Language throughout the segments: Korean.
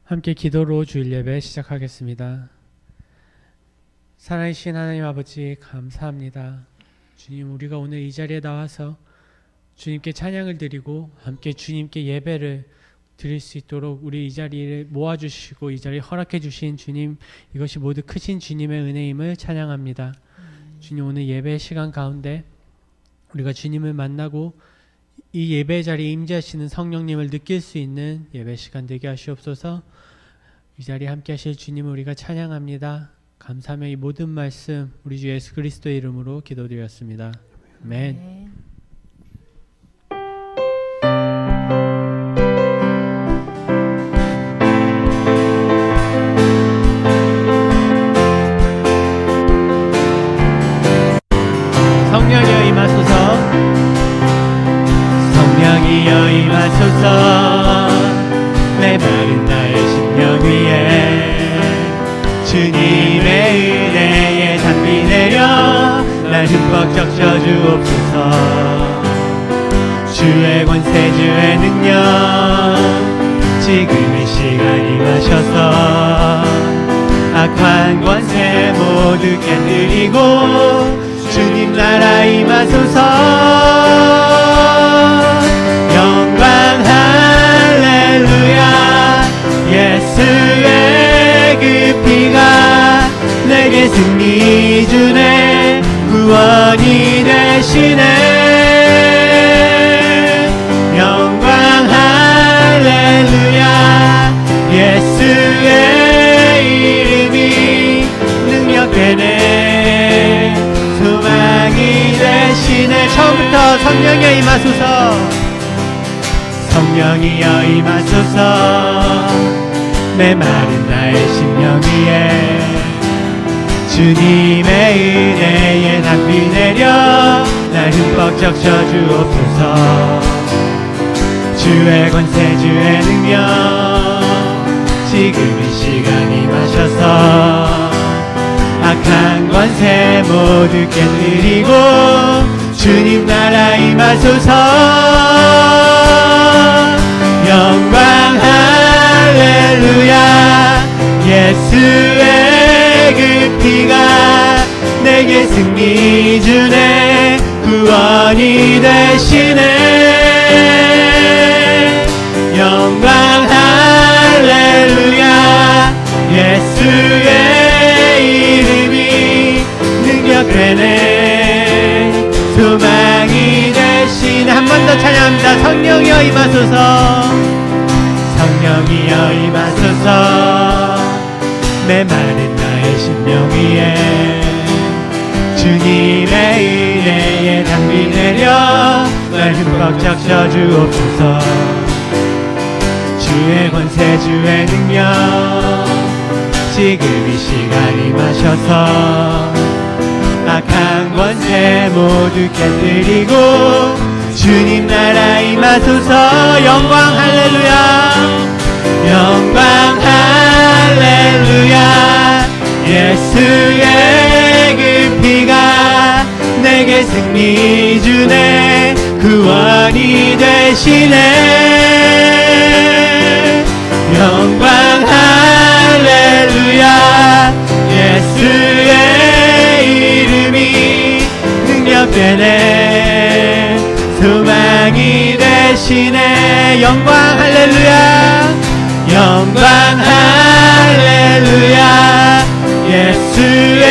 함께 기도로 주일 예배 시작하겠습니다. 살아계신 하나님 아버지 감사합니다. 주님, 우리가 오늘 이 자리에 나와서 주님께 찬양을 드리고 함께 주님께 예배를 드릴 수 있도록 우리 이 자리를 모아주시고 이 자리를 허락해 주신 주님, 이것이 모두 크신 주님의 은혜임을 찬양합니다. 주님, 오늘 예배 시간 가운데 우리가 주님을 만나고 이 예배 자리에 임재하시는 성령님을 느낄 수 있는 예배 시간 되게 하시옵소서. 이 자리에 함께 하실 주님을 우리가 찬양합니다. 감사하며 이 모든 말씀 우리 주 예수 그리스도의 이름으로 기도드렸습니다. 아멘. 성령이여 임하소서. 성령이여 임하소서. 내 마른 나의 심령 위에 주님의 은혜에 담비 내려 날 흠뻑 적셔 주옵소서. 주의 권세 주의 능력 지금 이 시간 임하셔서 악한 권세 모두 깨뜨리고 주님 나라 임하소서. 영광 할렐루야. 예수의 그 피가 내게 승리 주네. 구원이 되시네. 영광 할렐루야. 예수의 이름이 능력되네. 소망이 되시네. 처음부터 성령이여 임하소서. 성령이여 임하소서. 내 마른 나의 심령 위에 주님의 은혜에 담비 내려 날 흠뻑 적셔 주옵소서. 주의 권세 주의 능력 지금 이 시간 임하셔서 악한 권세 모두 깨뜨리고 주님 나라 임하소서. 영광 할렐루야. 예수의 그 피가 내게 승리 주네. 구원이 되시네. 영광 할렐루야. 예수의 이름이 능력되네. 소망이 되시네. 한 번 더 찬양합니다. 성령이여 임하소서. 성령이여 임하소서. 내 마른 나의 심령 위에 주님의 은혜에 담비 내려 날 흠뻑 적셔 주옵소서. 주의 권세 주의 능력 지금 이 시간 임하셔서 악한 권세 모두 깨뜨리고 주님 나라 임하소서. 영광 할렐루야. 영광 할렐루야. 예수의 그 피가 내게 승리 주네. 구원이 되시네. 영광 할렐루야. 예수의 이름이 능력되네. 소망이 되시네. 영광 할렐루야. 영광 할렐루야. 예수의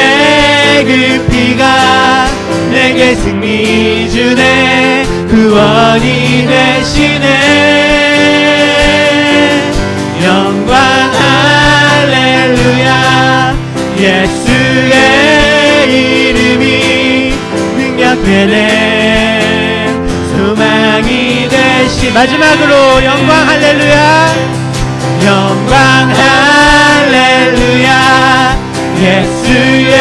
그 피가 내게 승리 주네. 구원이 되시네. 영광 할렐루야. 예수의 이름이 능력되네. 소망이 되시. 마지막으로 영광 할렐루야. 영광 할렐루야. 예수의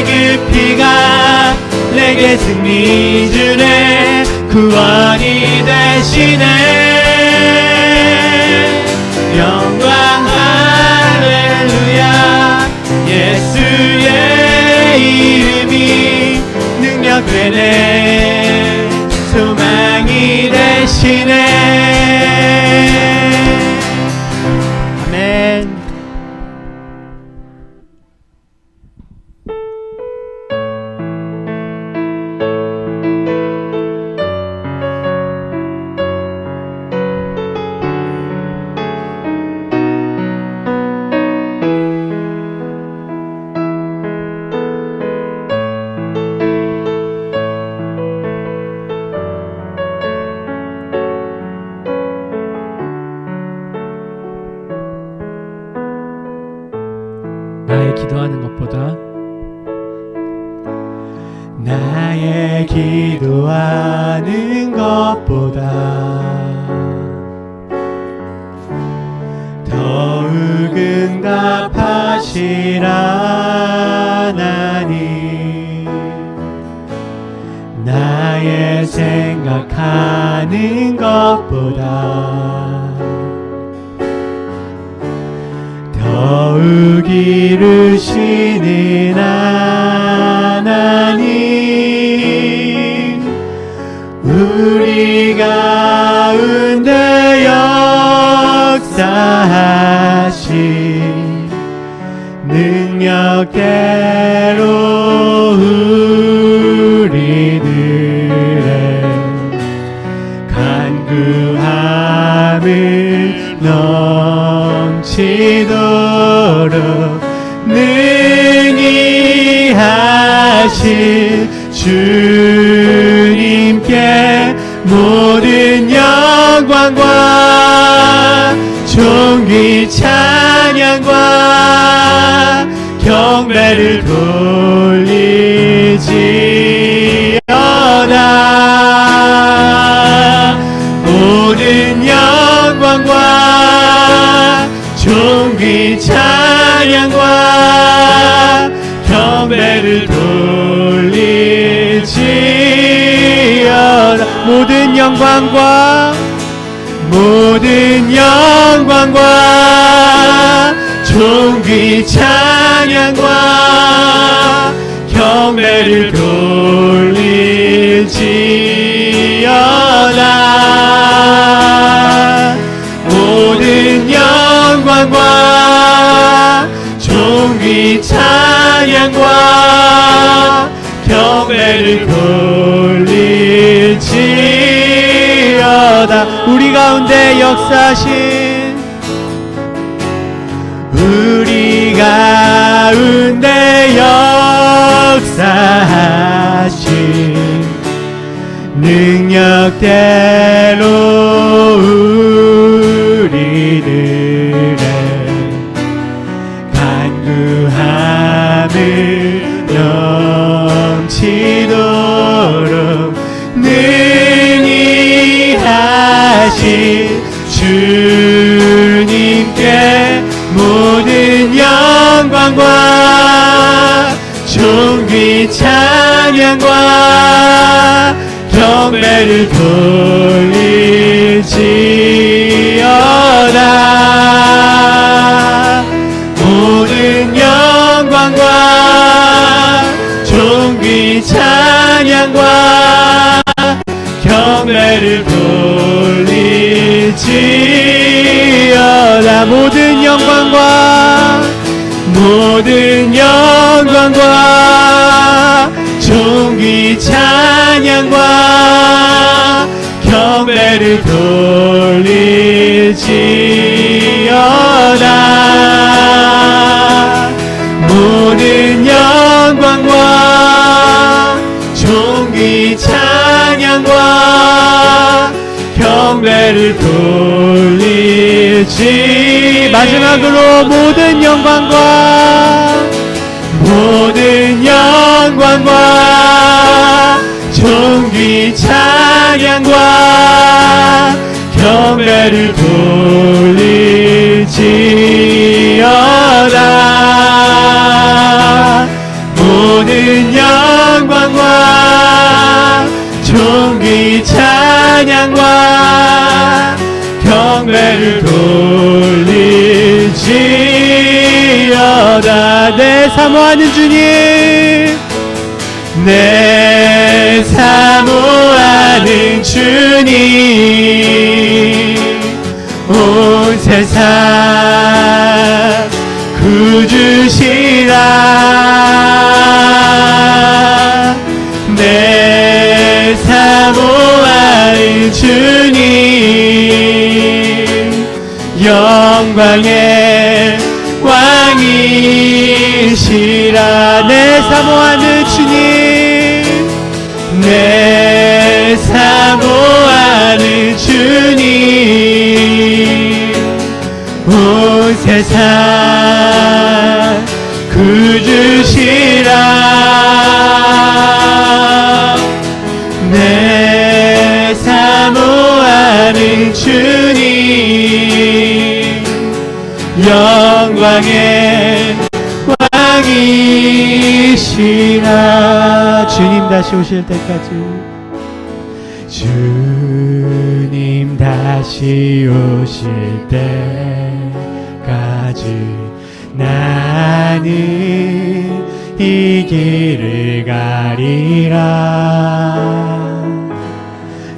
그 피가 내게 승리 주네. 구원이 되시네. 영광 할렐루야. 예수의 이름이 능력되네. 소망이 되시네. 아멘. 나의 기도하는 것보다 나의 기도하는 것보다 더욱 응답하시라 하나님 나의 생각하는 것보다 더욱 이루시는 하나님 우리 가운데 역사하신 능력대로 우리들의 간구함을 넘치도록 능히 하실 주님께 모든 영광과 존귀 찬양과 경배를 돌리지어다 모든 영광과 존귀 찬양과 경배를 돌리지어다 모든 영광과 존귀 찬양과 경배를 돌리지어다 모든 영광과 존귀 찬양과 경배를 돌리지어다 우리 가운데 역사하신 우리 가운데 역사하신 능력대로 우리들의 간구함을 넘치도록 능히 하신 주님께 모든 영광과 존귀 찬양과 경배를 돌리지어다 모든 영광과 존귀 찬양과 경배를 돌리지어다 모든 영광과 존귀 찬양과 경배를 돌리지어다 모든 영광과 존귀 찬양과 경배를 돌리지 마지막으로 모든 영광과 존귀 찬양과 경배를 돌리지어다 모든 영광과 존귀 찬양과 경배를 돌리지어다 내 사모하는 주님 내 사모하는 주님 온 세상 구주시라 내 사모하는 주님 영광의 왕이시라 내 사모하는 주님 내 사모하는 주님 온 세상 구주시라. 내 사모하는 주님, 영광의 왕이시라. 주님 다시 오실 때까지, 주님 다시 오실 때까지 나는 이 길을 가리라.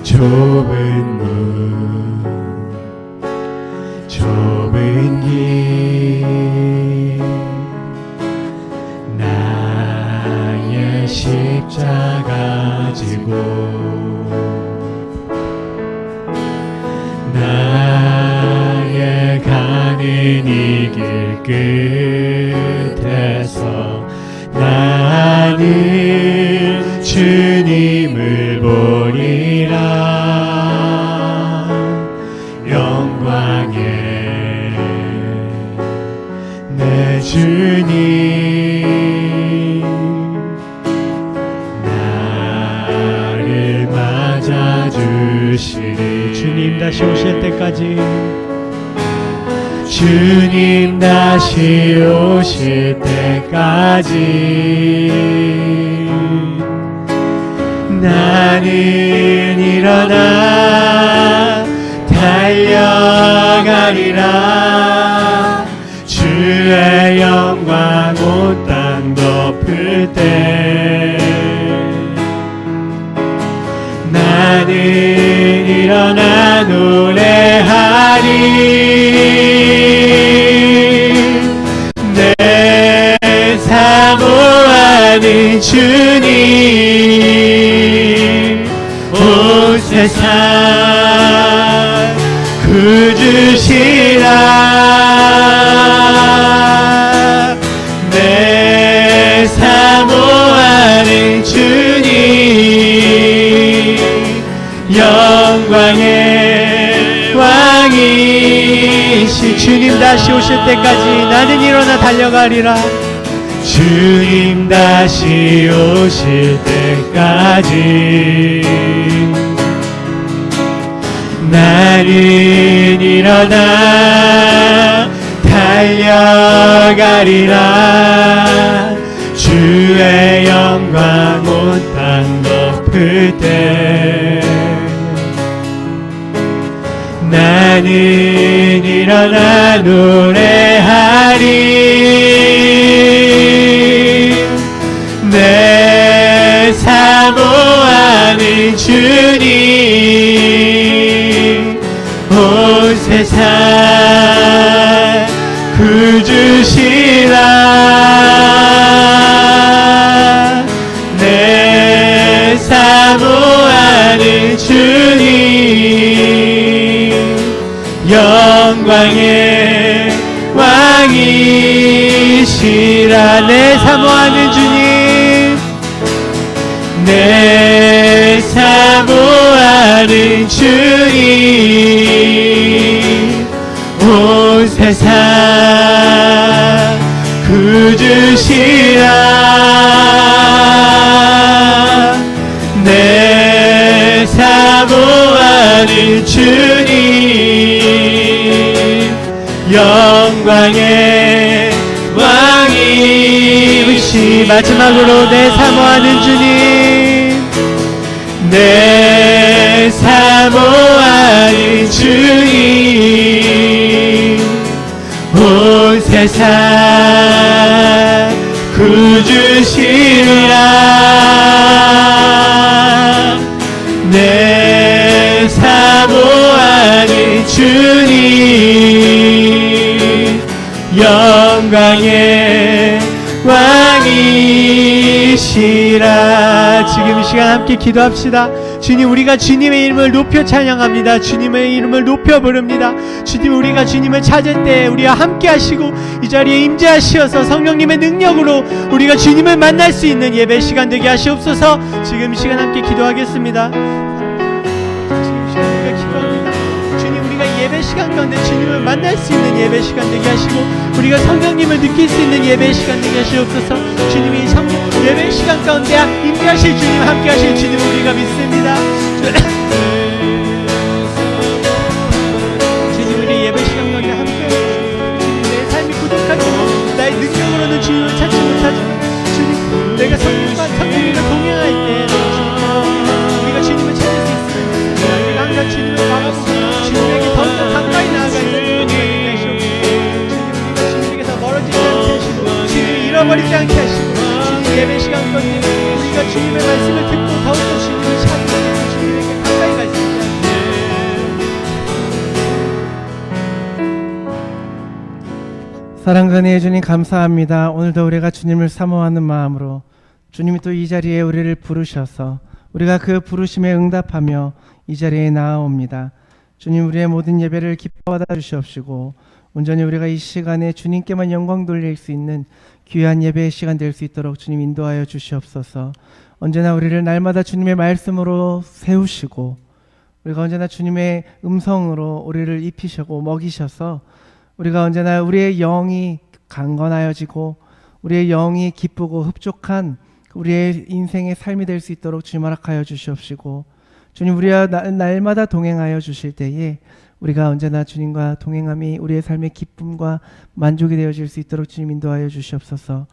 좁은 문, 좁은 길, 나의 십자가 지고 나의 가는 이 길 끝에서 나는 주님을 보리라. 영광의 내 주님, 나를 맞아주시리. 주님 다시 오실 때까지, 주님 다시 오실 때까지 나는 일어나 달려가리라. 주의 영광 온 땅 덮을 때 나는 일어나 노래하리. 내 사모하는 주님, 온 세상 구주시라. 내 사모하는 주님, 영광의 왕이시. 주님 다시 오실 때까지 나는 일어나 달려가리라. 주님 다시 오실 때까지 나는 일어나 달려가리라. 주의 영광 온 땅 덮을 때 나는 일어나 노래하리. 내 사모하는 주님, 온 세상 구주시라. 내 사모하는 주님, 영광의 왕이시라. 내 사모하는 주님, 내 사모하는 주님, 온 세상 구주시라. 내 사모하는 주님, 영광의 왕이시. 마지막으로 내 사모하는 주님, 내 사모하는 주님, 온 세상 구주시라. 내 사모하는 주님, 영광의 왕이시라. 지금 이 시간 함께 기도합시다. 주님, 우리가 주님의 이름을 높여 찬양합니다. 주님의 이름을 높여 부릅니다. 주님, 우리가 주님을 찾을 때 우리와 함께 하시고 이 자리에 임재하시어서 성령님의 능력으로 우리가 주님을 만날 수 있는 예배 시간 되게 하시옵소서. 지금 이 시간 함께 기도하겠습니다. 지금 이 시간 우리가 기도합니다. 주님, 우리가 예배 예배 시간 가운데 주님을 만날 수 있는 예배 시간 되게 하시고 우리가 성령님을 느낄 수 있는 예배 시간 되게 하시옵소서. 주님이 예배 시간 가운데 임재하실 주님, 함께 하실 주님 우리가 믿습니다. 주님, 우리 예배 시간 가운데 함께 하시옵소서. 주님, 내 삶이 부족하지만 나의 능력으로는 주님을 찾지 못하지만 주님, 내가 성령님과 동행할 때 우리가 주님을 찾을 수 있으면 우리가 항상 주님을 바라보고 주님에게 더 가까이 나아갈 수 있는 되게 하시옵소서. 주님, 우리가 주님에게서 멀어지지 않게 하시고 주님을 잃어버리지 않게 하시고 주님, 예배 시간 가운데 우리가 주님의 말씀을 듣고 더욱더 주님을 찾고 주님에게 가까이 갈 수 있게 하시옵소서. 사랑과 은혜의 주님 감사합니다. 오늘도 우리가 주님을 사모하는 마음으로 주님이 또 이 자리에 우리를 부르셔서 우리가 그 부르심에 응답하며 이 자리에 나아옵니다. 주님, 우리의 모든 예배를 기뻐하다 주시옵시고 온전히 우리가 이 시간에 주님께만 영광 돌릴 수 있는 귀한 예배의 시간 될 수 있도록 주님 인도하여 주시옵소서. 언제나 우리를 날마다 주님의 말씀으로 세우시고 우리가 언제나 주님의 음성으로 우리를 입히시고 먹이셔서 우리가 언제나 우리의 영이 강건하여지고 우리의 영이 기쁘고 흡족한 우리의 인생의 삶이 될 수 있도록 주님 허락하여 주시옵시고 주님, 우리와 날마다 동행하여 주실 때에 우리가 언제나 주님과 동행함이 우리의 삶의 기쁨과 만족이 되어질 수 있도록 주님 인도하여 주시옵소서.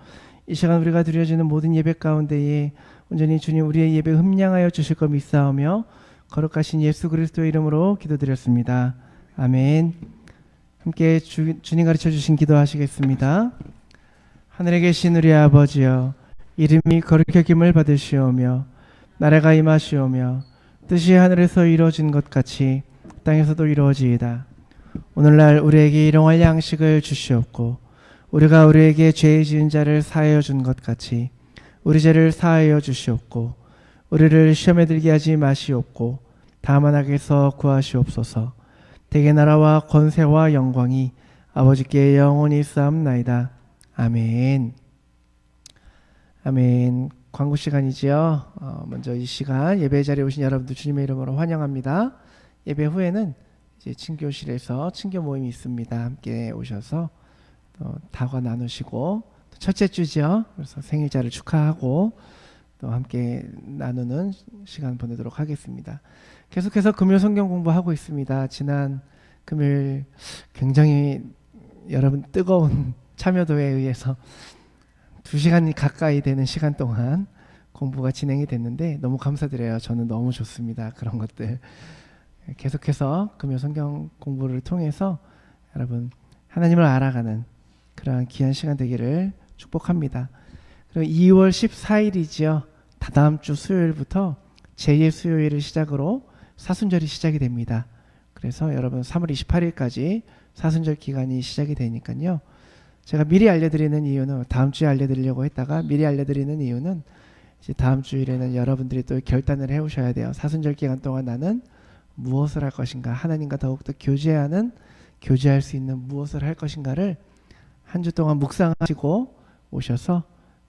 이 시간 우리가 드려지는 모든 예배 가운데에 온전히 주님 우리의 예배 흠량하여 주실 것 믿사오며 거룩하신 예수 그리스도의 이름으로 기도드렸습니다. 아멘. 함께 주님 가르쳐 주신 기도 하시겠습니다. 하늘에 계신 우리 아버지여, 이름이 거룩히 여김을 받으시오며 나라가 임하시오며 뜻이 하늘에서 이루어진 것 같이 땅에서도 이루어지이다. 오늘날 우리에게 일용할 양식을 주시옵고 우리가 우리에게 죄 지은 자를 사하여 준 것 같이 우리 죄를 사하여 주시옵고 우리를 시험에 들게 하지 마시옵고 다만 악에서 구하시옵소서. 대개 나라와 권세와 영광이 아버지께 영원히 쌓옵나이다. 아멘. 아멘. 광고 시간이지요. 먼저 이 시간 예배 자리에 오신 여러분들 주님의 이름으로 환영합니다. 예배 후에는 이제 친교실에서 친교 모임이 있습니다. 함께 오셔서 또 다과 나누시고 또 첫째 주죠. 그래서 생일자를 축하하고 또 함께 나누는 시간 보내도록 하겠습니다. 계속해서 금요 성경 공부하고 있습니다. 지난 금요일 굉장히 여러분 뜨거운 참여도에 의해서 2시간 가까이 되는 시간 동안 공부가 진행이 됐는데 너무 감사드려요. 저는 너무 좋습니다. 그런 것들 계속해서 금요 성경 공부를 통해서 여러분 하나님을 알아가는 그러한 귀한 시간 되기를 축복합니다. 그리고 2월 14일이지요. 다다음 주 수요일부터 제2의 수요일을 시작으로 사순절이 시작이 됩니다. 그래서 여러분 3월 28일까지 사순절 기간이 시작이 되니까요. 제가 미리 알려드리는 이유는 다음 주에 알려드리려고 했다가 미리 알려드리는 이유는 이제 다음 주일에는 여러분들이 또 결단을 해오셔야 돼요. 사순절 기간 동안 나는 무엇을 할 것인가, 하나님과 더욱더 교제할 수 있는 무엇을 할 것인가를 한 주 동안 묵상하시고 오셔서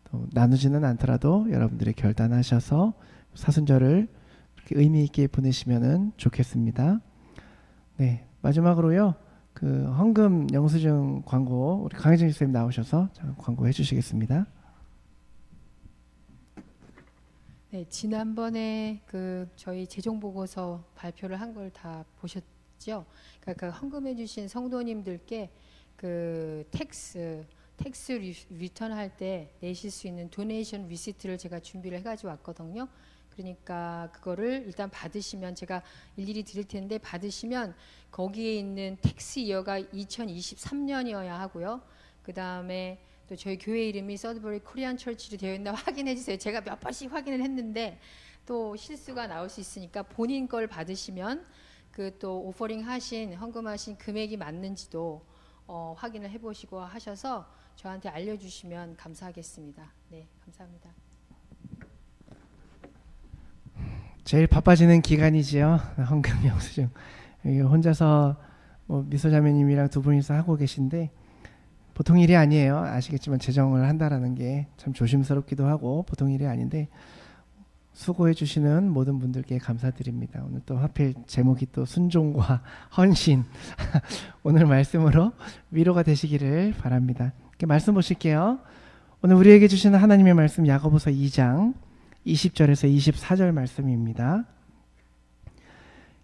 또 나누지는 않더라도 여러분들이 결단하셔서 사순절을 그렇게 의미 있게 보내시면 좋겠습니다. 네, 마지막으로요. 그 헌금 영수증 광고 우리 강혜정 선생님 나오셔서 광고해 주시겠습니다. 네, 지난번에 그 저희 재정 보고서 발표를 한 걸 다 보셨죠? 그러니까 헌금해 주신 성도님들께 그 텍스 리턴 할 때 내실 수 있는 도네이션 리시트를 제가 준비를 해가지고 왔거든요. 그러니까 그거를 일단 받으시면 제가 일일이 드릴 텐데 받으시면 거기에 있는 텍스 이어가 2023년이어야 하고요. 그 다음에 또 저희 교회 이름이 서드버리 코리안 철치로 되어 있나 확인해 주세요. 제가 몇 번씩 확인을 했는데 또 실수가 나올 수 있으니까 본인 걸 받으시면 그 또 오퍼링 하신 헌금하신 금액이 맞는지도 확인을 해보시고 하셔서 저한테 알려주시면 감사하겠습니다. 네, 감사합니다. 제일 바빠지는 기간이지요. 헌금 영수증 혼자서 뭐 미소자매님이랑 두 분이서 하고 계신데 보통 일이 아니에요. 아시겠지만 재정을 한다라는 게 참 조심스럽기도 하고 보통 일이 아닌데 수고해 주시는 모든 분들께 감사드립니다. 오늘 또 하필 제목이 또 순종과 헌신 오늘 말씀으로 위로가 되시기를 바랍니다. 이렇게 말씀 보실게요. 오늘 우리에게 주시는 하나님의 말씀 야고보서 2장 20절에서 24절 말씀입니다.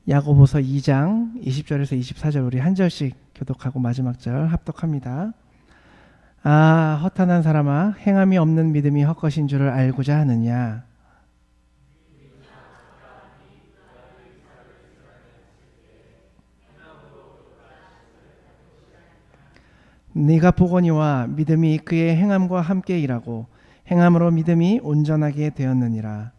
야고보서 2장 20절에서 24절 우리 한 절씩 교독하고 마지막 절 합독합니다. 아, 허탄한 사람아, 행함이 없는 믿음이 헛것인 줄을 알고자 하느냐. 네가 보거니와 믿음이 그의 행함과 함께 일하고 행함으로 믿음이 온전하게 되었느니라.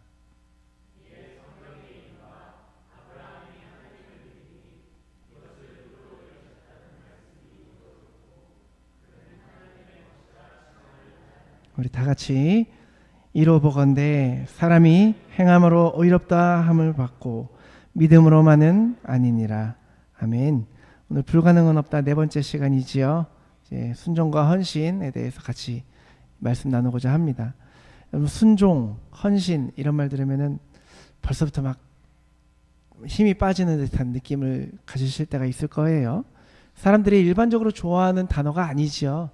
우리 다 같이 이로보건대 사람이 행함으로 의롭다 함을 받고 믿음으로만은 아니니라. 아멘. 오늘 불가능은 없다 네 번째 시간이지요. 이제 순종과 헌신에 대해서 같이 말씀 나누고자 합니다. 여러분 순종, 헌신 이런 말 들으면은 벌써부터 막 힘이 빠지는 듯한 느낌을 가지실 때가 있을 거예요. 사람들이 일반적으로 좋아하는 단어가 아니지요.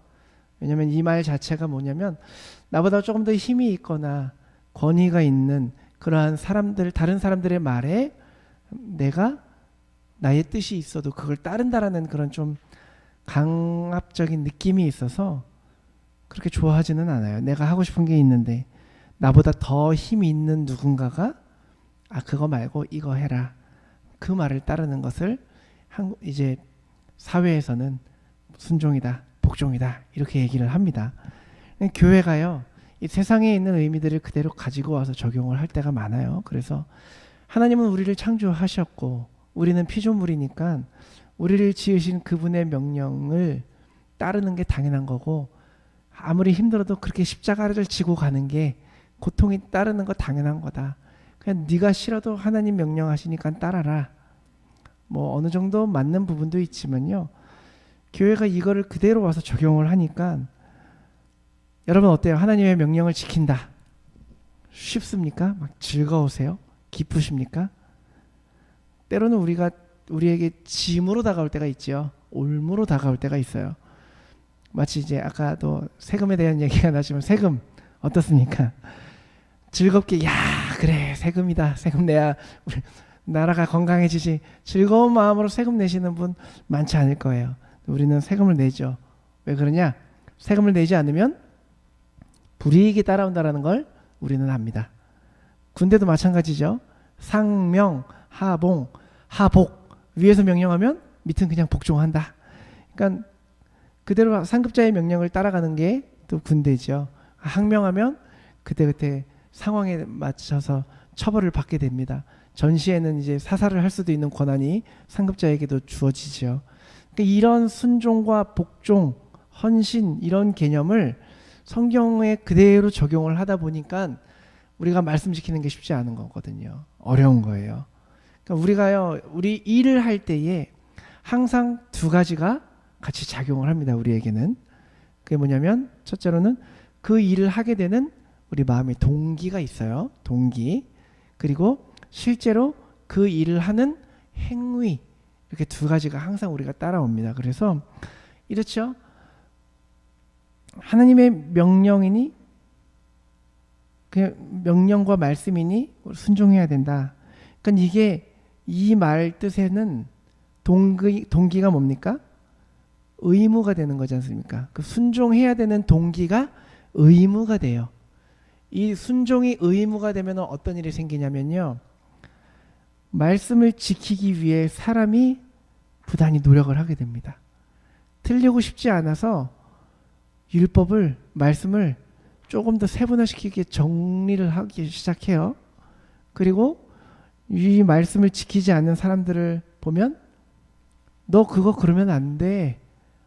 왜냐하면 이 말 자체가 뭐냐면 나보다 조금 더 힘이 있거나 권위가 있는 그러한 사람들, 다른 사람들의 말에 내가 나의 뜻이 있어도 그걸 따른다라는 그런 좀 강압적인 느낌이 있어서 그렇게 좋아하지는 않아요. 내가 하고 싶은 게 있는데 나보다 더 힘이 있는 누군가가 그거 말고 이거 해라. 그 말을 따르는 것을 이제 사회에서는 순종이다, 복종이다 이렇게 얘기를 합니다. 교회가요, 이 세상에 있는 의미들을 그대로 가지고 와서 적용을 할 때가 많아요. 그래서 하나님은 우리를 창조하셨고 우리는 피조물이니까 우리를 지으신 그분의 명령을 따르는 게 당연한 거고 아무리 힘들어도 그렇게 십자가를 지고 가는 게 고통이 따르는 거 당연한 거다. 그냥 네가 싫어도 하나님 명령하시니까 따라라. 뭐 어느 정도 맞는 부분도 있지만요. 교회가 이거를 그대로 와서 적용을 하니까 여러분 어때요? 하나님의 명령을 지킨다. 쉽습니까? 막 즐거우세요? 기쁘십니까? 때로는 우리에게 짐으로 다가올 때가 있죠. 올무로 다가올 때가 있어요. 마치 이제 아까도 세금에 대한 얘기가 나지만 세금 어떻습니까? 즐겁게 야 그래 세금이다. 세금 내야 우리 나라가 건강해지지. 즐거운 마음으로 세금 내시는 분 많지 않을 거예요. 우리는 세금을 내죠. 왜 그러냐? 세금을 내지 않으면 불이익이 따라온다는 걸 우리는 압니다. 군대도 마찬가지죠. 상명, 하봉, 하복 위에서 명령하면 밑은 그냥 복종한다. 그러니까 그대로 상급자의 명령을 따라가는 게 또 군대죠. 항명하면 그때 상황에 맞춰서 처벌을 받게 됩니다. 전시에는 이제 사살을 할 수도 있는 권한이 상급자에게도 주어지죠. 그러니까 이런 순종과 복종, 헌신 이런 개념을 성경에 그대로 적용을 하다 보니까 우리가 말씀 지키는 게 쉽지 않은 거거든요. 어려운 거예요. 그러니까 우리가요, 우리 일을 할 때에 항상 두 가지가 같이 작용을 합니다. 우리에게는. 그게 뭐냐면 첫째로는 그 일을 하게 되는 우리 마음의 동기가 있어요. 동기. 그리고 실제로 그 일을 하는 행위. 이렇게 두 가지가 항상 우리가 따라옵니다. 그래서 이렇죠. 하나님의 명령이니 그냥 명령과 말씀이니 순종해야 된다. 그러니까 이게 이 말 뜻에는 동기가 뭡니까? 의무가 되는 거지 않습니까? 그 순종해야 되는 동기가 의무가 돼요. 이 순종이 의무가 되면 어떤 일이 생기냐면요. 말씀을 지키기 위해 사람이 부단히 노력을 하게 됩니다. 틀리고 싶지 않아서 율법을, 말씀을 조금 더 세분화시키게 정리를 하기 시작해요. 그리고 이 말씀을 지키지 않는 사람들을 보면 너 그거 그러면 안 돼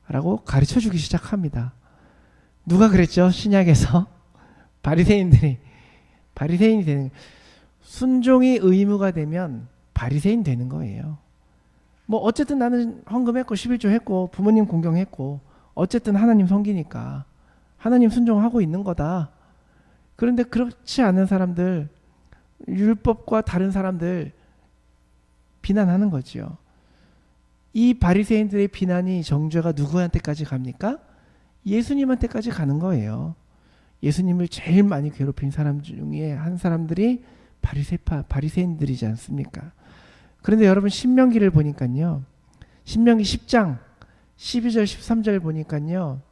라고 가르쳐주기 시작합니다. 누가 그랬죠? 신약에서 바리새인이 되는 거예요. 순종이 의무가 되면 바리새인 되는 거예요. 뭐 어쨌든 나는 헌금했고 11조 했고 부모님 공경했고 어쨌든 하나님 섬기니까 하나님 순종하고 있는 거다. 그런데 그렇지 않은 사람들 율법과 다른 사람들 비난하는 거지요. 이 바리새인들의 비난이 정죄가 누구한테까지 갑니까? 예수님한테까지 가는 거예요. 예수님을 제일 많이 괴롭힌 사람 중에 한 사람들이 바리새인들이지 않습니까? 그런데 여러분 신명기를 보니까요. 신명기 10장 12절 13절 보니까요.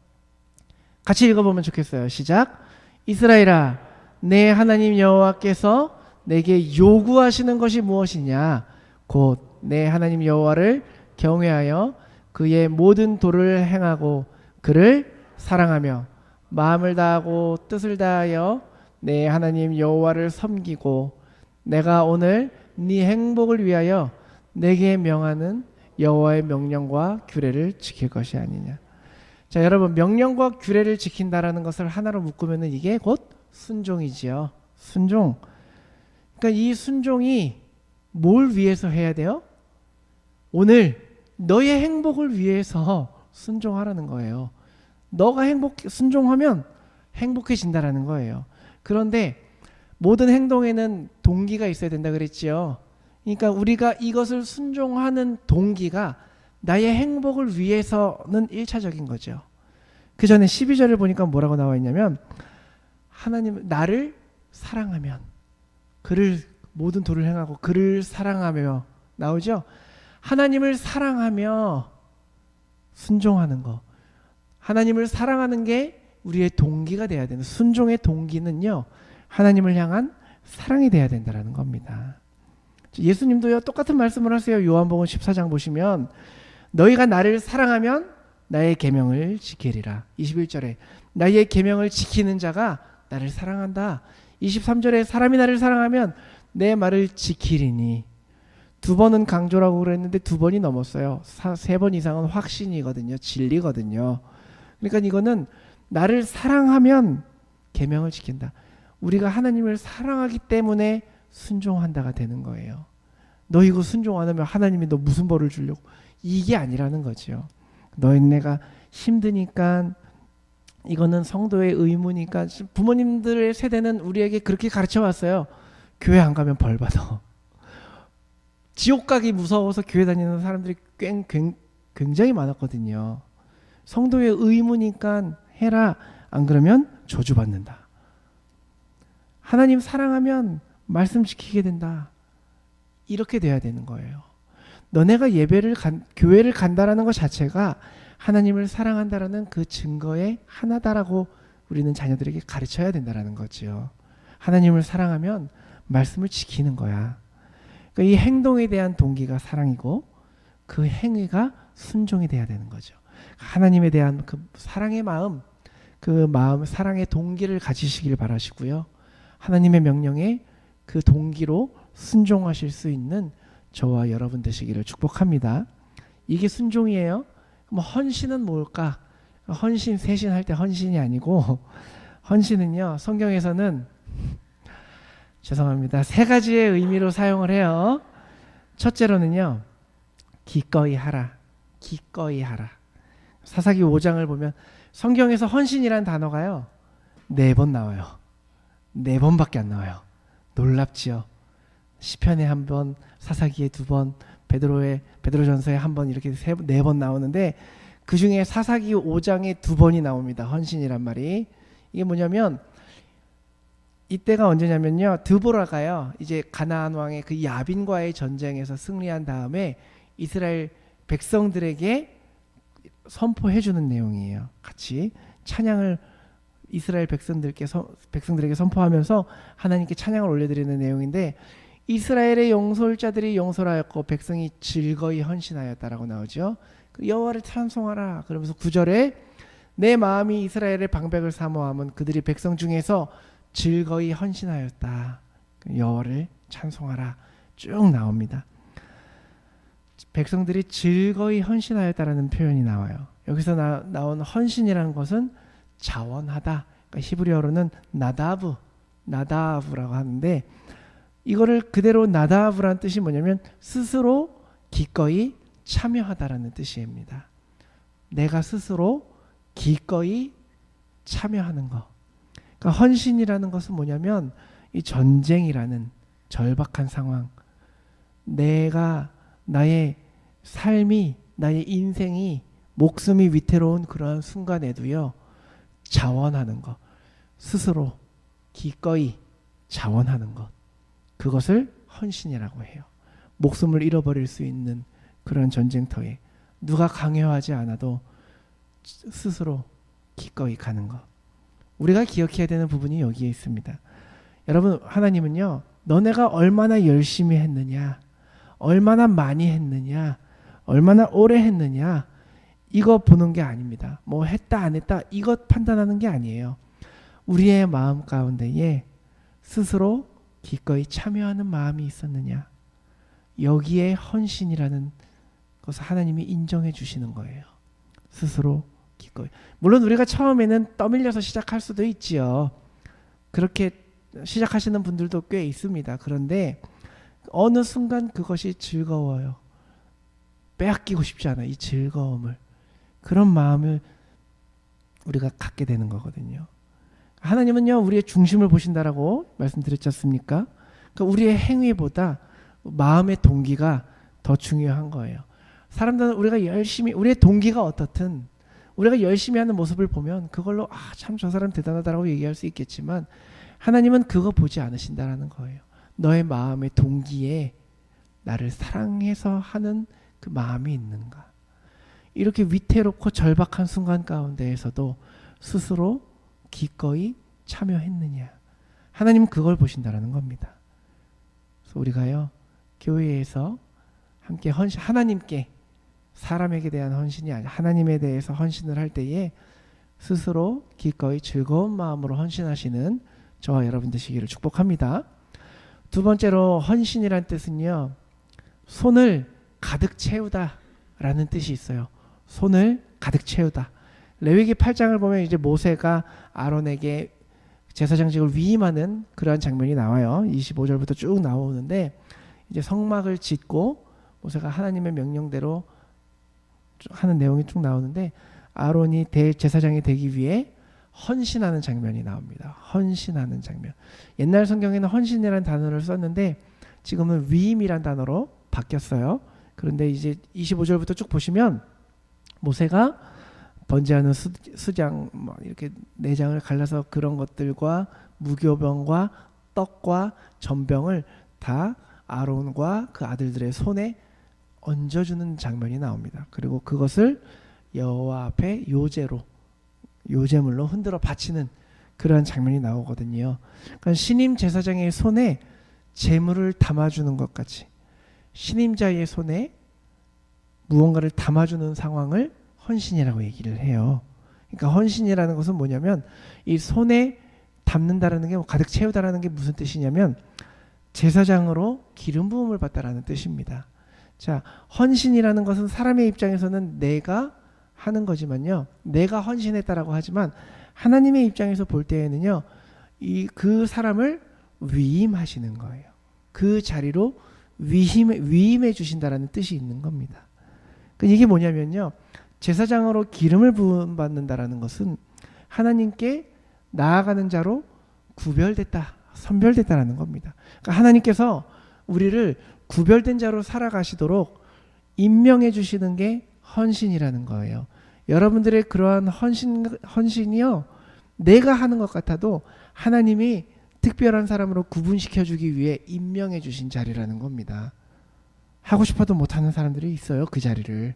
같이 읽어보면 좋겠어요. 시작. 이스라엘아, 내 하나님 여호와께서 내게 요구하시는 것이 무엇이냐? 곧 내 하나님 여호와를 경외하여 그의 모든 도를 행하고 그를 사랑하며 마음을 다하고 뜻을 다하여 내 하나님 여호와를 섬기고 내가 오늘 네 행복을 위하여 내게 명하는 여호와의 명령과 규례를 지킬 것이 아니냐. 자, 여러분 명령과 규례를 지킨다라는 것을 하나로 묶으면은 이게 곧 순종이지요. 순종. 그러니까 이 순종이 뭘 위해서 해야 돼요? 오늘 너의 행복을 위해서 순종하라는 거예요. 너가 순종하면 행복해진다라는 거예요. 그런데 모든 행동에는 동기가 있어야 된다 그랬지요. 그러니까 우리가 이것을 순종하는 동기가 나의 행복을 위해서는 1차적인 거죠. 그 전에 12절을 보니까 뭐라고 나와 있냐면 하나님 나를 사랑하면 그를 모든 도를 행하고 그를 사랑하며 나오죠. 하나님을 사랑하며 순종하는 거. 하나님을 사랑하는 게 우리의 동기가 돼야 되는 순종의 동기는요. 하나님을 향한 사랑이 돼야 된다는 겁니다. 예수님도요 똑같은 말씀을 하세요. 요한복음 14장 보시면 너희가 나를 사랑하면 나의 계명을 지키리라. 21절에 나의 계명을 지키는 자가 나를 사랑한다. 23절에 사람이 나를 사랑하면 내 말을 지키리니. 두 번은 강조라고 그랬는데 두 번이 넘었어요. 세 번 이상은 확신이거든요. 진리거든요. 그러니까 이거는 나를 사랑하면 계명을 지킨다. 우리가 하나님을 사랑하기 때문에 순종한다가 되는 거예요. 너 이거 순종 안 하면 하나님이 너 무슨 벌을 주려고. 이게 아니라는 거죠. 너희네가 힘드니까 이거는 성도의 의무니까. 부모님들의 세대는 우리에게 그렇게 가르쳐 왔어요. 교회 안 가면 벌 받아. 지옥 가기 무서워서 교회 다니는 사람들이 굉장히 많았거든요. 성도의 의무니까 해라. 안 그러면 저주받는다. 하나님 사랑하면 말씀 지키게 된다. 이렇게 돼야 되는 거예요. 너네가 교회를 간다라는 것 자체가 하나님을 사랑한다라는 그 증거의 하나다라고 우리는 자녀들에게 가르쳐야 된다라는 거죠. 하나님을 사랑하면 말씀을 지키는 거야. 그러니까 이 행동에 대한 동기가 사랑이고 그 행위가 순종이 돼야 되는 거죠. 하나님에 대한 그 사랑의 마음, 사랑의 동기를 가지시길 바라시고요. 하나님의 명령에 그 동기로 순종하실 수 있는 저와 여러분 되시기를 축복합니다. 이게 순종이에요. 뭐 헌신은 뭘까? 세신할 때 헌신이 아니고 헌신은요. 성경에서는 죄송합니다. 세 가지의 의미로 사용을 해요. 첫째로는요. 기꺼이 하라. 기꺼이 하라. 사사기 5장을 보면 성경에서 헌신이란 단어가요. 4번 나와요. 4번밖에 안 나와요. 놀랍지요. 시편에 1번, 사사기에 2번, 베드로전서에 1번 이렇게 4번 나오는데 그 중에 사사기 5장에 2번이 나옵니다. 헌신이란 말이. 이게 뭐냐면 이때가 언제냐면요. 드보라가요. 이제 가나안 왕의 그 야빈과의 전쟁에서 승리한 다음에 이스라엘 백성들에게 선포해 주는 내용이에요. 같이 찬양을 이스라엘 백성들에게 선포하면서 하나님께 찬양을 올려드리는 내용인데 이스라엘의 용솔자들이 용솔하였고 백성이 즐거이 헌신하였다라고 나오죠. 여호와를 찬송하라. 그러면서 9절에 내 마음이 이스라엘의 방백을 사모함은 그들이 백성 중에서 즐거이 헌신하였다. 여호와를 찬송하라. 쭉 나옵니다. 백성들이 즐거이 헌신하였다라는 표현이 나와요. 여기서 나온 헌신이라는 것은 자원하다. 그러니까 히브리어로는 나다브라고 하는데 이거를 그대로 나다브라는 뜻이 뭐냐면 스스로 기꺼이 참여하다라는 뜻입니다. 내가 스스로 기꺼이 참여하는 거. 그러니까 헌신이라는 것은 뭐냐면 이 전쟁이라는 절박한 상황, 내가 나의 삶이 나의 인생이 목숨이 위태로운 그러한 순간에도요 자원하는 것, 스스로 기꺼이 자원하는 것, 그것을 헌신이라고 해요. 목숨을 잃어버릴 수 있는 그런 전쟁터에 누가 강요하지 않아도 스스로 기꺼이 가는 것. 우리가 기억해야 되는 부분이 여기에 있습니다. 여러분, 하나님은요 너네가 얼마나 열심히 했느냐, 얼마나 많이 했느냐, 얼마나 오래 했느냐, 이거 보는 게 아닙니다. 뭐 했다 안 했다 이것 판단하는 게 아니에요. 우리의 마음 가운데에 스스로 기꺼이 참여하는 마음이 있었느냐, 여기에 헌신이라는 것을 하나님이 인정해 주시는 거예요. 스스로 기꺼이. 물론 우리가 처음에는 떠밀려서 시작할 수도 있지요. 그렇게 시작하시는 분들도 꽤 있습니다. 그런데 어느 순간 그것이 즐거워요. 빼앗기고 싶지 않아, 이 즐거움을. 그런 마음을 우리가 갖게 되는 거거든요. 하나님은요 우리의 중심을 보신다라고 말씀드렸지 않습니까? 그러니까 우리의 행위보다 마음의 동기가 더 중요한 거예요. 사람들은 우리가 열심히, 우리의 동기가 어떻든 우리가 열심히 하는 모습을 보면 그걸로 참 저 사람 대단하다라고 얘기할 수 있겠지만, 하나님은 그거 보지 않으신다라는 거예요. 너의 마음의 동기에 나를 사랑해서 하는 그 마음이 있는가. 이렇게 위태롭고 절박한 순간 가운데에서도 스스로 기꺼이 참여했느냐. 하나님은 그걸 보신다라는 겁니다. 그래서 우리가요 교회에서 함께 하나님께, 사람에게 대한 헌신이 아니라 하나님에 대해서 헌신을 할 때에 스스로 기꺼이 즐거운 마음으로 헌신하시는 저와 여러분 되시기를 축복합니다. 두 번째로 헌신이란 뜻은요 손을 가득 채우다 라는 뜻이 있어요. 손을 가득 채우다. 레위기 8장을 보면 이제 모세가 아론에게 제사장직을 위임하는 그러한 장면이 나와요. 25절부터 쭉 나오는데, 이제 성막을 짓고 모세가 하나님의 명령대로 하는 내용이 쭉 나오는데, 아론이 대제사장이 되기 위해 헌신하는 장면이 나옵니다. 헌신하는 장면. 옛날 성경에는 헌신이라는 단어를 썼는데 지금은 위임이라는 단어로 바뀌었어요. 그런데 이제 25절부터 쭉 보시면 모세가 번제하는 수장 이렇게 내장을 갈라서 그런 것들과 무교병과 떡과 전병을 다 아론과 그 아들들의 손에 얹어주는 장면이 나옵니다. 그리고 그것을 여호와 앞에 요제물로 흔들어 바치는 그러한 장면이 나오거든요. 그러니까 신임 제사장의 손에 제물을 담아주는 것 같이 신임자의 손에 무언가를 담아주는 상황을 헌신이라고 얘기를 해요. 그러니까 헌신이라는 것은 뭐냐면 이 손에 담는다라는 게 가득 채우다라는 게 무슨 뜻이냐면 제사장으로 기름 부음을 받다라는 뜻입니다. 자, 헌신이라는 것은 사람의 입장에서는 내가 하는 거지만요, 내가 헌신했다라고 하지만 하나님의 입장에서 볼 때에는요 그 사람을 위임하시는 거예요. 그 자리로 위임해 주신다라는 뜻이 있는 겁니다. 그러니까 이게 뭐냐면요, 제사장으로 기름을 부음받는다라는 것은 하나님께 나아가는 자로 구별됐다, 선별됐다라는 겁니다. 그러니까 하나님께서 우리를 구별된 자로 살아가시도록 임명해 주시는 게 헌신이라는 거예요. 여러분들의 그러한 헌신이요 내가 하는 것 같아도 하나님이 특별한 사람으로 구분시켜 주기 위해 임명해 주신 자리라는 겁니다. 하고 싶어도 못하는 사람들이 있어요, 그 자리를.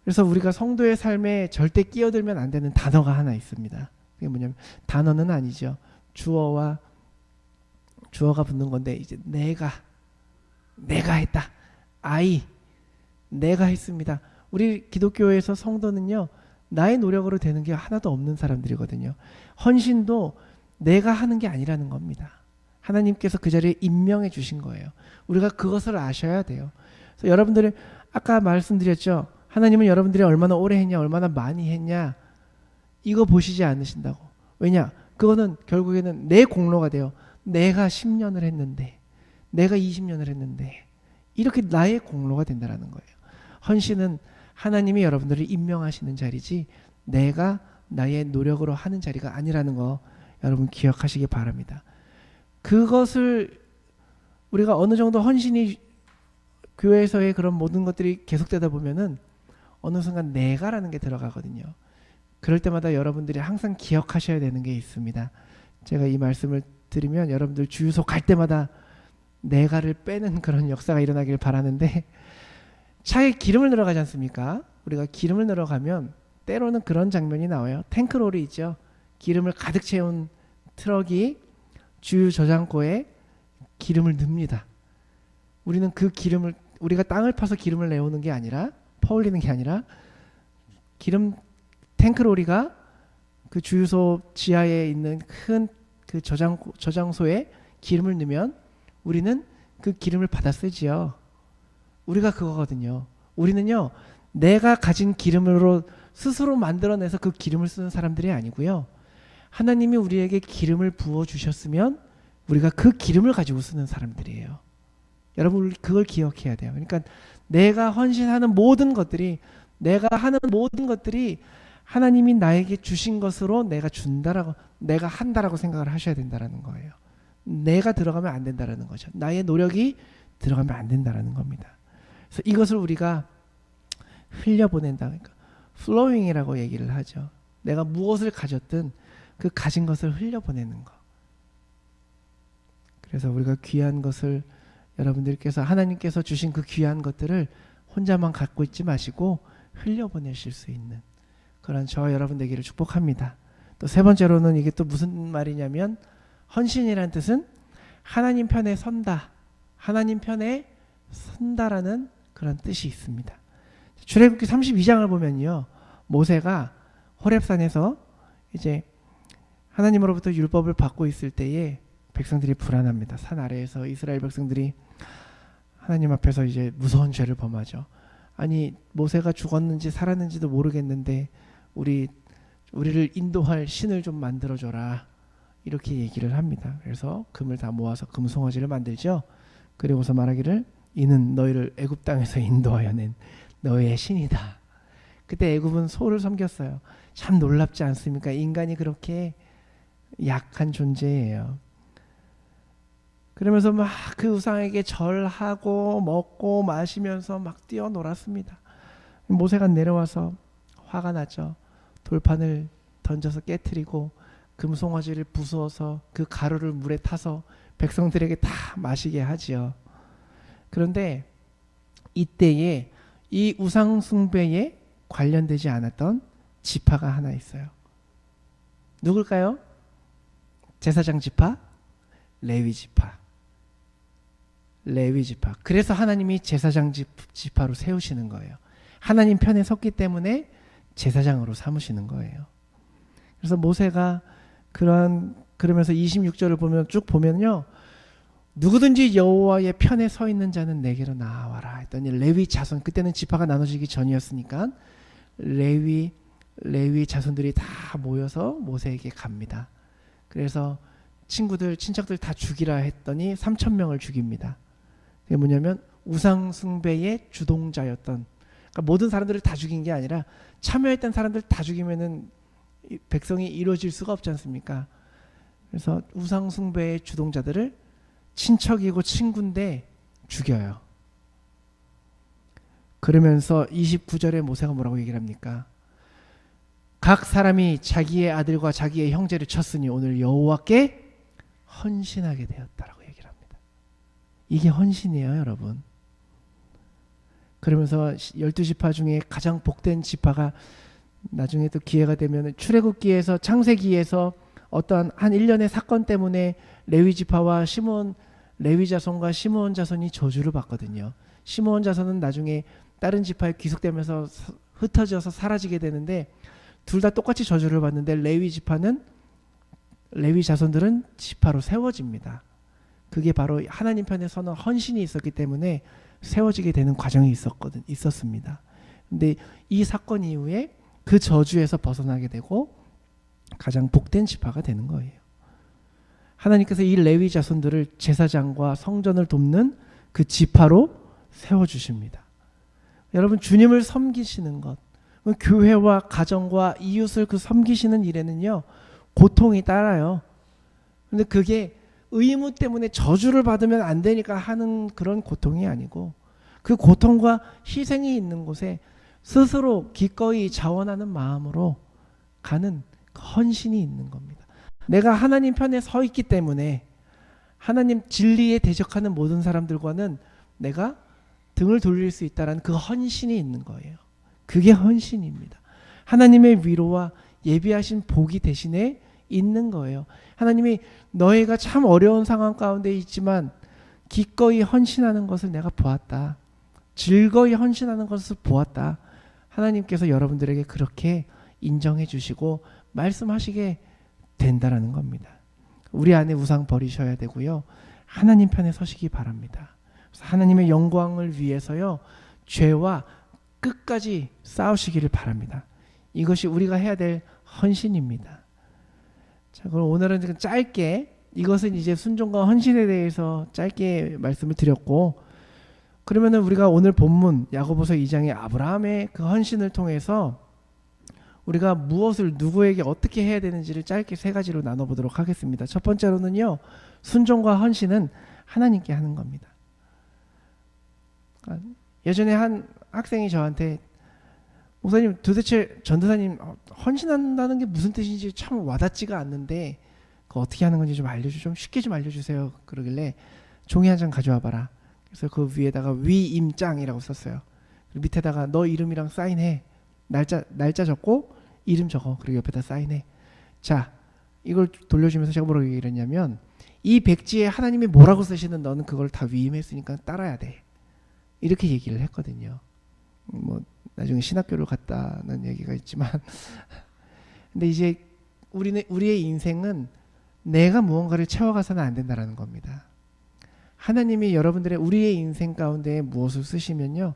그래서 우리가 성도의 삶에 절대 끼어들면 안 되는 단어가 하나 있습니다. 그게 뭐냐면, 단어는 아니죠, 주어가 붙는 건데, 이제 내가 했다, 내가 했습니다. 우리 기독교에서 성도는요 나의 노력으로 되는 게 하나도 없는 사람들이거든요. 헌신도 내가 하는 게 아니라는 겁니다. 하나님께서 그 자리에 임명해 주신 거예요. 우리가 그것을 아셔야 돼요. 그래서 여러분들이 아까 말씀드렸죠, 하나님은 여러분들이 얼마나 오래 했냐, 얼마나 많이 했냐, 이거 보시지 않으신다고. 왜냐, 그거는 결국에는 내 공로가 돼요. 내가 10년을 했는데, 내가 20년을 했는데, 이렇게 나의 공로가 된다는 거예요. 헌신은 하나님이 여러분들을 임명하시는 자리지 내가 나의 노력으로 하는 자리가 아니라는 거 여러분 기억하시기 바랍니다. 그것을 우리가 어느 정도 헌신이 교회에서의 그런 모든 것들이 계속되다 보면은 어느 순간 내가라는 게 들어가거든요. 그럴 때마다 여러분들이 항상 기억하셔야 되는 게 있습니다. 제가 이 말씀을 드리면 여러분들 주유소 갈 때마다 내가를 빼는 그런 역사가 일어나길 바라는데, 차에 기름을 넣으러 가지 않습니까? 우리가 기름을 넣으러 가면 때로는 그런 장면이 나와요. 탱크롤이 있죠. 기름을 가득 채운 트럭이 주유 저장고에 기름을 넣습니다. 우리는 그 기름을, 우리가 땅을 파서 기름을 내오는 게 아니라, 퍼올리는 게 아니라, 기름 탱크로리가 그 주유소 지하에 있는 큰 그 저장소에 기름을 넣으면 우리는 그 기름을 받아 쓰지요. 우리가 그거거든요. 우리는요, 내가 가진 기름으로 스스로 만들어내서 그 기름을 쓰는 사람들이 아니고요. 하나님이 우리에게 기름을 부어 주셨으면 우리가 그 기름을 가지고 쓰는 사람들이에요. 여러분, 그걸 기억해야 돼요. 그러니까 내가 헌신하는 모든 것들이, 내가 하는 모든 것들이 하나님이 나에게 주신 것으로 내가 준다라고, 내가 한다라고 생각을 하셔야 된다라는 거예요. 내가 들어가면 안 된다라는 거죠. 나의 노력이 들어가면 안 된다라는 겁니다. 그래서 이것을 우리가 흘려보낸다. 그러니까 flowing이라고 얘기를 하죠. 내가 무엇을 가졌든 그 가진 것을 흘려보내는 거. 그래서 우리가 귀한 것을, 여러분들께서 하나님께서 주신 그 귀한 것들을 혼자만 갖고 있지 마시고 흘려보내실 수 있는 그런 저와 여러분 되기를 축복합니다. 또 세 번째로는 이게 또 무슨 말이냐면, 헌신이라는 뜻은 하나님 편에 선다, 하나님 편에 선다라는 그런 뜻이 있습니다. 출애굽기 32장을 보면요, 모세가 호렙산에서 이제 하나님으로부터 율법을 받고 있을 때에 백성들이 불안합니다. 산 아래에서 이스라엘 백성들이 하나님 앞에서 이제 무서운 죄를 범하죠. 아니, 모세가 죽었는지 살았는지도 모르겠는데 우리를 인도할 신을 좀 만들어줘라, 이렇게 얘기를 합니다. 그래서 금을 다 모아서 금송아지를 만들죠. 그리고서 말하기를, 이는 너희를 애굽 땅에서 인도하여 낸 너희의 신이다. 그때 애굽은 소를 섬겼어요. 참 놀랍지 않습니까? 인간이 그렇게 약한 존재예요. 그러면서 막 그 우상에게 절하고 먹고 마시면서 막 뛰어놀았습니다. 모세가 내려와서 화가 났죠. 돌판을 던져서 깨트리고 금송아지를 부수어서 그 가루를 물에 타서 백성들에게 다 마시게 하지요. 그런데 이때에 이 우상 숭배에 관련되지 않았던 지파가 하나 있어요. 누굴까요? 제사장 지파, 레위 지파. 레위 지파. 그래서 하나님이 제사장 지파로 세우시는 거예요. 하나님 편에 섰기 때문에 제사장으로 삼으시는 거예요. 그래서 모세가 그러면서 26절을 보면 쭉 보면요, 누구든지 여호와의 편에 서 있는 자는 내게로 나와라 했더니 레위 자손, 그때는 지파가 나눠지기 전이었으니까 레위 자손들이 다 모여서 모세에게 갑니다. 그래서 친척들 다 죽이라 했더니 3,000명을 죽입니다. 그게 뭐냐면 우상 숭배의 주동자였던, 그러니까 모든 사람들을 다 죽인 게 아니라 참여했던 사람들 다 죽이면은 백성이 이루어질 수가 없지 않습니까? 그래서 우상 숭배의 주동자들을 친척이고 친구인데 죽여요. 그러면서 29절에 모세가 뭐라고 얘기를 합니까? 각 사람이 자기의 아들과 자기의 형제를 쳤으니 오늘 여호와께 헌신하게 되었다라고 얘기를 합니다. 이게 헌신이에요, 여러분. 그러면서 12지파 중에 가장 복된 지파가, 나중에 또 기회가 되면 출애굽기에서, 창세기에서 어떠한 한 1년의 사건 때문에 레위 지파와 레위 자손과 시므온 자손이 저주를 받거든요. 시므온 자손은 나중에 다른 지파에 귀속되면서 흩어져서 사라지게 되는데, 둘 다 똑같이 저주를 받는데 레위 자손들은 지파로 세워집니다. 그게 바로 하나님 편에 서는 헌신이 있었기 때문에 세워지게 되는 과정이 있었습니다. 근데 이 사건 이후에 그 저주에서 벗어나게 되고 가장 복된 지파가 되는 거예요. 하나님께서 이 레위 자손들을 제사장과 성전을 돕는 그 지파로 세워주십니다. 여러분, 주님을 섬기시는 것, 교회와 가정과 이웃을 그 섬기시는 일에는요, 고통이 따라요. 근데 그게 의무 때문에 저주를 받으면 안 되니까 하는 그런 고통이 아니고 그 고통과 희생이 있는 곳에 스스로 기꺼이 자원하는 마음으로 가는 그 헌신이 있는 겁니다. 내가 하나님 편에 서 있기 때문에 하나님 진리에 대적하는 모든 사람들과는 내가 등을 돌릴 수 있다는 그 헌신이 있는 거예요. 그게 헌신입니다. 하나님의 위로와 예비하신 복이 대신에 있는 거예요. 하나님이 너희가 참 어려운 상황 가운데 있지만 기꺼이 헌신하는 것을 내가 보았다. 즐거이 헌신하는 것을 보았다. 하나님께서 여러분들에게 그렇게 인정해 주시고 말씀하시게 된다라는 겁니다. 우리 안에 우상 버리셔야 되고요. 하나님 편에 서시기 바랍니다. 그래서 하나님의 영광을 위해서요. 죄와 끝까지 싸우시기를 바랍니다. 이것이 우리가 해야 될 헌신입니다. 자, 그럼 오늘은 짧게 이것은 이제 순종과 헌신에 대해서 짧게 말씀을 드렸고, 그러면은 우리가 오늘 본문 야고보서 2장의 아브라함의 그 헌신을 통해서 우리가 무엇을 누구에게 어떻게 해야 되는지를 짧게 세 가지로 나눠보도록 하겠습니다. 첫 번째로는요, 순종과 헌신은 하나님께 하는 겁니다. 예전에 한 학생이 저한테 목사님 도대체 전도사님 헌신한다는 게 무슨 뜻인지 참 와닿지가 않는데 그거 어떻게 하는 건지 좀 쉽게 좀 알려주세요. 그러길래 종이 한 장 가져와 봐라. 그래서 그 위에다가 위임장이라고 썼어요. 그리고 밑에다가 너 이름이랑 사인해. 날짜 적고 이름 적어. 그리고 옆에다 사인해. 자, 이걸 돌려주면서 제가 뭐라고 얘기를 했냐면 이 백지에 하나님이 뭐라고 쓰시는 너는 그걸 다 위임했으니까 따라야 돼. 이렇게 얘기를 했거든요. 뭐 나중에 신학교를 갔다는 얘기가 있지만 근데 이제 우리의 인생은 내가 무언가를 채워가서는 안 된다라는 겁니다. 하나님이 여러분들의 우리의 인생 가운데 무엇을 쓰시면요,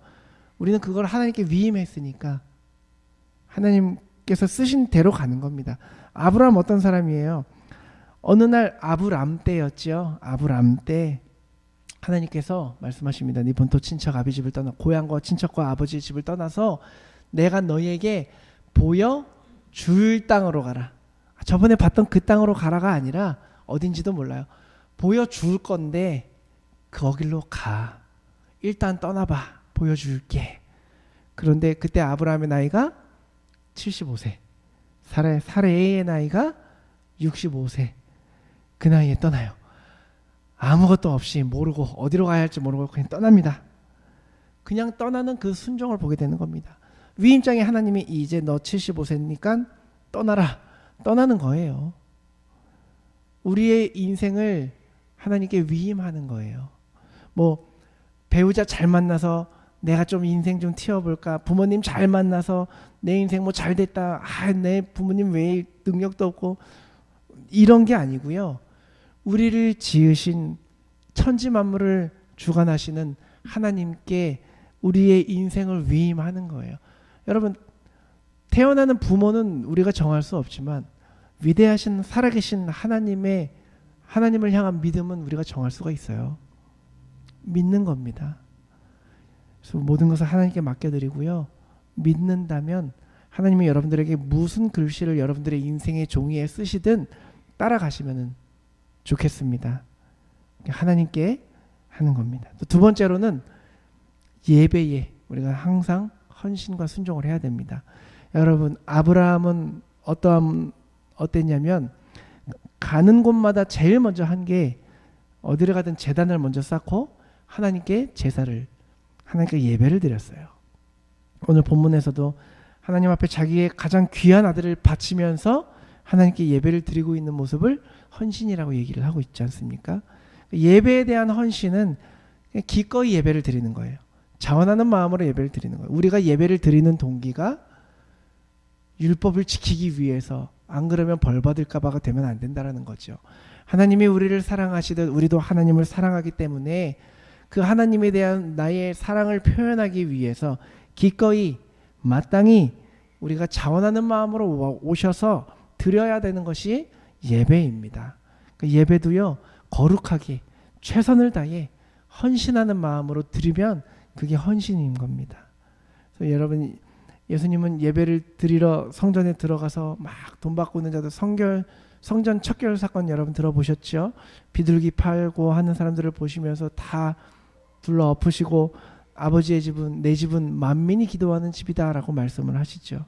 우리는 그걸 하나님께 위임했으니까 하나님께서 쓰신 대로 가는 겁니다. 아브라함 어떤 사람이에요? 어느 날 아브람 때였죠. 아브람 때 하나님께서 말씀하십니다. 네 본토 친척 아비 집을 떠나 고향과 친척과 아버지의 집을 떠나서 내가 너희에게 보여줄 땅으로 가라. 저번에 봤던 그 땅으로 가라가 아니라 어딘지도 몰라요. 보여줄 건데 거길로 가. 일단 떠나봐. 보여줄게. 그런데 그때 아브라함의 나이가 75세. 사레의 나이가 65세. 그 나이에 떠나요. 아무것도 없이 모르고 어디로 가야 할지 모르고 그냥 떠납니다. 그냥 떠나는 그 순종을 보게 되는 겁니다. 위임장에 하나님이 이제 너 75세니까 떠나라. 떠나는 거예요. 우리의 인생을 하나님께 위임하는 거예요. 뭐 배우자 잘 만나서 내가 좀 인생 좀 튀어볼까, 부모님 잘 만나서 내 인생 뭐 잘 됐다, 내 부모님 왜 능력도 없고, 이런 게 아니고요. 우리를 지으신 천지 만물을 주관하시는 하나님께 우리의 인생을 위임하는 거예요. 여러분, 태어나는 부모는 우리가 정할 수 없지만 위대하신 살아계신 하나님을 향한 믿음은 우리가 정할 수가 있어요. 믿는 겁니다. 그래서 모든 것을 하나님께 맡겨드리고요. 믿는다면 하나님이 여러분들에게 무슨 글씨를 여러분들의 인생의 종이에 쓰시든 따라가시면 좋겠습니다. 하나님께 하는 겁니다. 또 두 번째로는 예배에 우리가 항상 헌신과 순종을 해야 됩니다. 여러분, 아브라함은 어땠냐면 가는 곳마다 제일 먼저 한 게 어디를 가든 제단을 먼저 쌓고 하나님께 하나님께 예배를 드렸어요. 오늘 본문에서도 하나님 앞에 자기의 가장 귀한 아들을 바치면서 하나님께 예배를 드리고 있는 모습을 헌신이라고 얘기를 하고 있지 않습니까? 예배에 대한 헌신은 기꺼이 예배를 드리는 거예요. 자원하는 마음으로 예배를 드리는 거예요. 우리가 예배를 드리는 동기가 율법을 지키기 위해서, 안 그러면 벌 받을까 봐가 되면 안 된다라는 거죠. 하나님이 우리를 사랑하시듯 우리도 하나님을 사랑하기 때문에 그 하나님에 대한 나의 사랑을 표현하기 위해서 기꺼이 마땅히 우리가 자원하는 마음으로 오셔서 드려야 되는 것이 예배입니다. 그 예배도요, 거룩하게 최선을 다해 헌신하는 마음으로 드리면 그게 헌신인 겁니다. 그래서 여러분, 예수님은 예배를 드리러 성전에 들어가서 막 돈 받고 있는 자들, 성전 척결 사건 여러분 들어보셨죠? 비둘기 팔고 하는 사람들을 보시면서 다 둘러 엎으시고 아버지의 집은 내 집은 만민이 기도하는 집이다라고 말씀을 하시죠.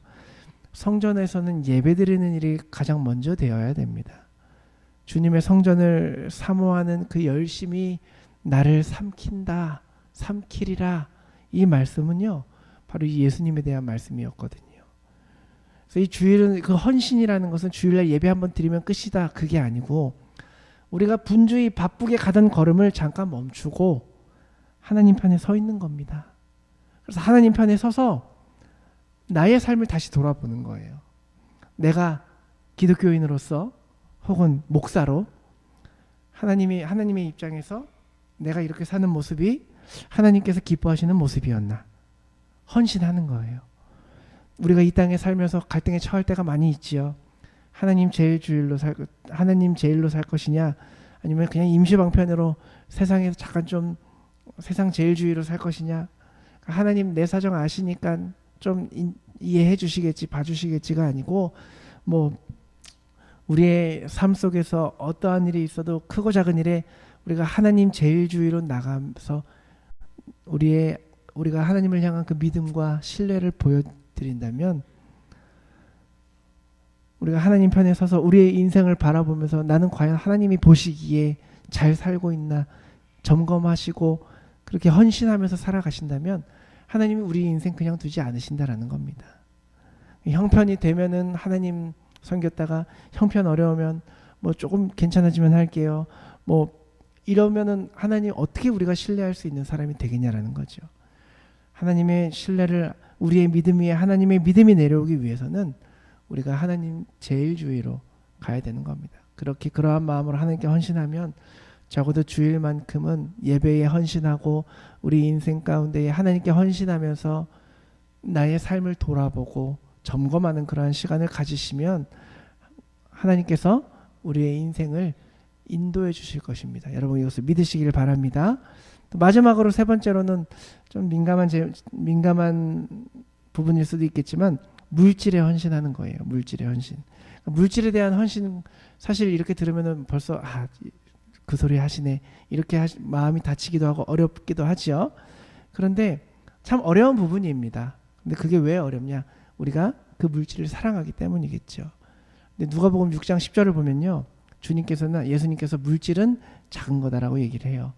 성전에서는 예배드리는 일이 가장 먼저 되어야 됩니다. 주님의 성전을 사모하는 그 열심이 나를 삼킨다, 삼키리라, 이 말씀은요 바로 이 예수님에 대한 말씀이었거든요. 그래서 이 주일은 그 헌신이라는 것은 주일날 예배 한번 드리면 끝이다, 그게 아니고 우리가 분주히 바쁘게 가던 걸음을 잠깐 멈추고 하나님 편에 서 있는 겁니다. 그래서 하나님 편에 서서 나의 삶을 다시 돌아보는 거예요. 내가 기독교인으로서 혹은 목사로 하나님의 입장에서 내가 이렇게 사는 모습이 하나님께서 기뻐하시는 모습이었나, 헌신하는 거예요. 우리가 이 땅에 살면서 갈등에 처할 때가 많이 있지요. 하나님 제일로 살 것이냐, 아니면 그냥 임시방편으로 세상에서 잠깐 좀 세상 제일주의로 살 것이냐. 하나님 내 사정 아시니까 좀 이해해 주시겠지, 봐주시겠지가 아니고, 뭐 우리의 삶 속에서 어떠한 일이 있어도 크고 작은 일에 우리가 하나님 제일주의로 나가면서 우리가 하나님을 향한 그 믿음과 신뢰를 보여드린다면, 우리가 하나님 편에 서서 우리의 인생을 바라보면서 나는 과연 하나님이 보시기에 잘 살고 있나 점검하시고 그렇게 헌신하면서 살아가신다면 하나님이 우리 인생 그냥 두지 않으신다라는 겁니다. 형편이 되면은 하나님 섬겼다가 형편 어려우면 뭐 조금 괜찮아지면 할게요, 뭐 이러면은 하나님 어떻게 우리가 신뢰할 수 있는 사람이 되겠냐라는 거죠. 하나님의 신뢰를, 우리의 믿음 위에 하나님의 믿음이 내려오기 위해서는 우리가 하나님 제일주의로 가야 되는 겁니다. 그러한 마음으로 하나님께 헌신하면 적어도 주일만큼은 예배에 헌신하고 우리 인생 가운데 하나님께 헌신하면서 나의 삶을 돌아보고 점검하는 그러한 시간을 가지시면 하나님께서 우리의 인생을 인도해 주실 것입니다. 여러분 이것을 믿으시길 바랍니다. 또 마지막으로 세 번째로는 좀 민감한 부분일 수도 있겠지만 물질에 헌신하는 거예요. 물질에 헌신. 물질에 대한 헌신, 사실 이렇게 들으면은 벌써 그 소리 하시네, 이렇게 마음이 다치기도 하고 어렵기도 하지요. 그런데 참 어려운 부분입니다. 근데 그게 왜 어렵냐? 우리가 그 물질을 사랑하기 때문이겠죠. 근데 누가복음 6장 10절을 보면요, 예수님께서 물질은 작은 거다라고 얘기를 해요.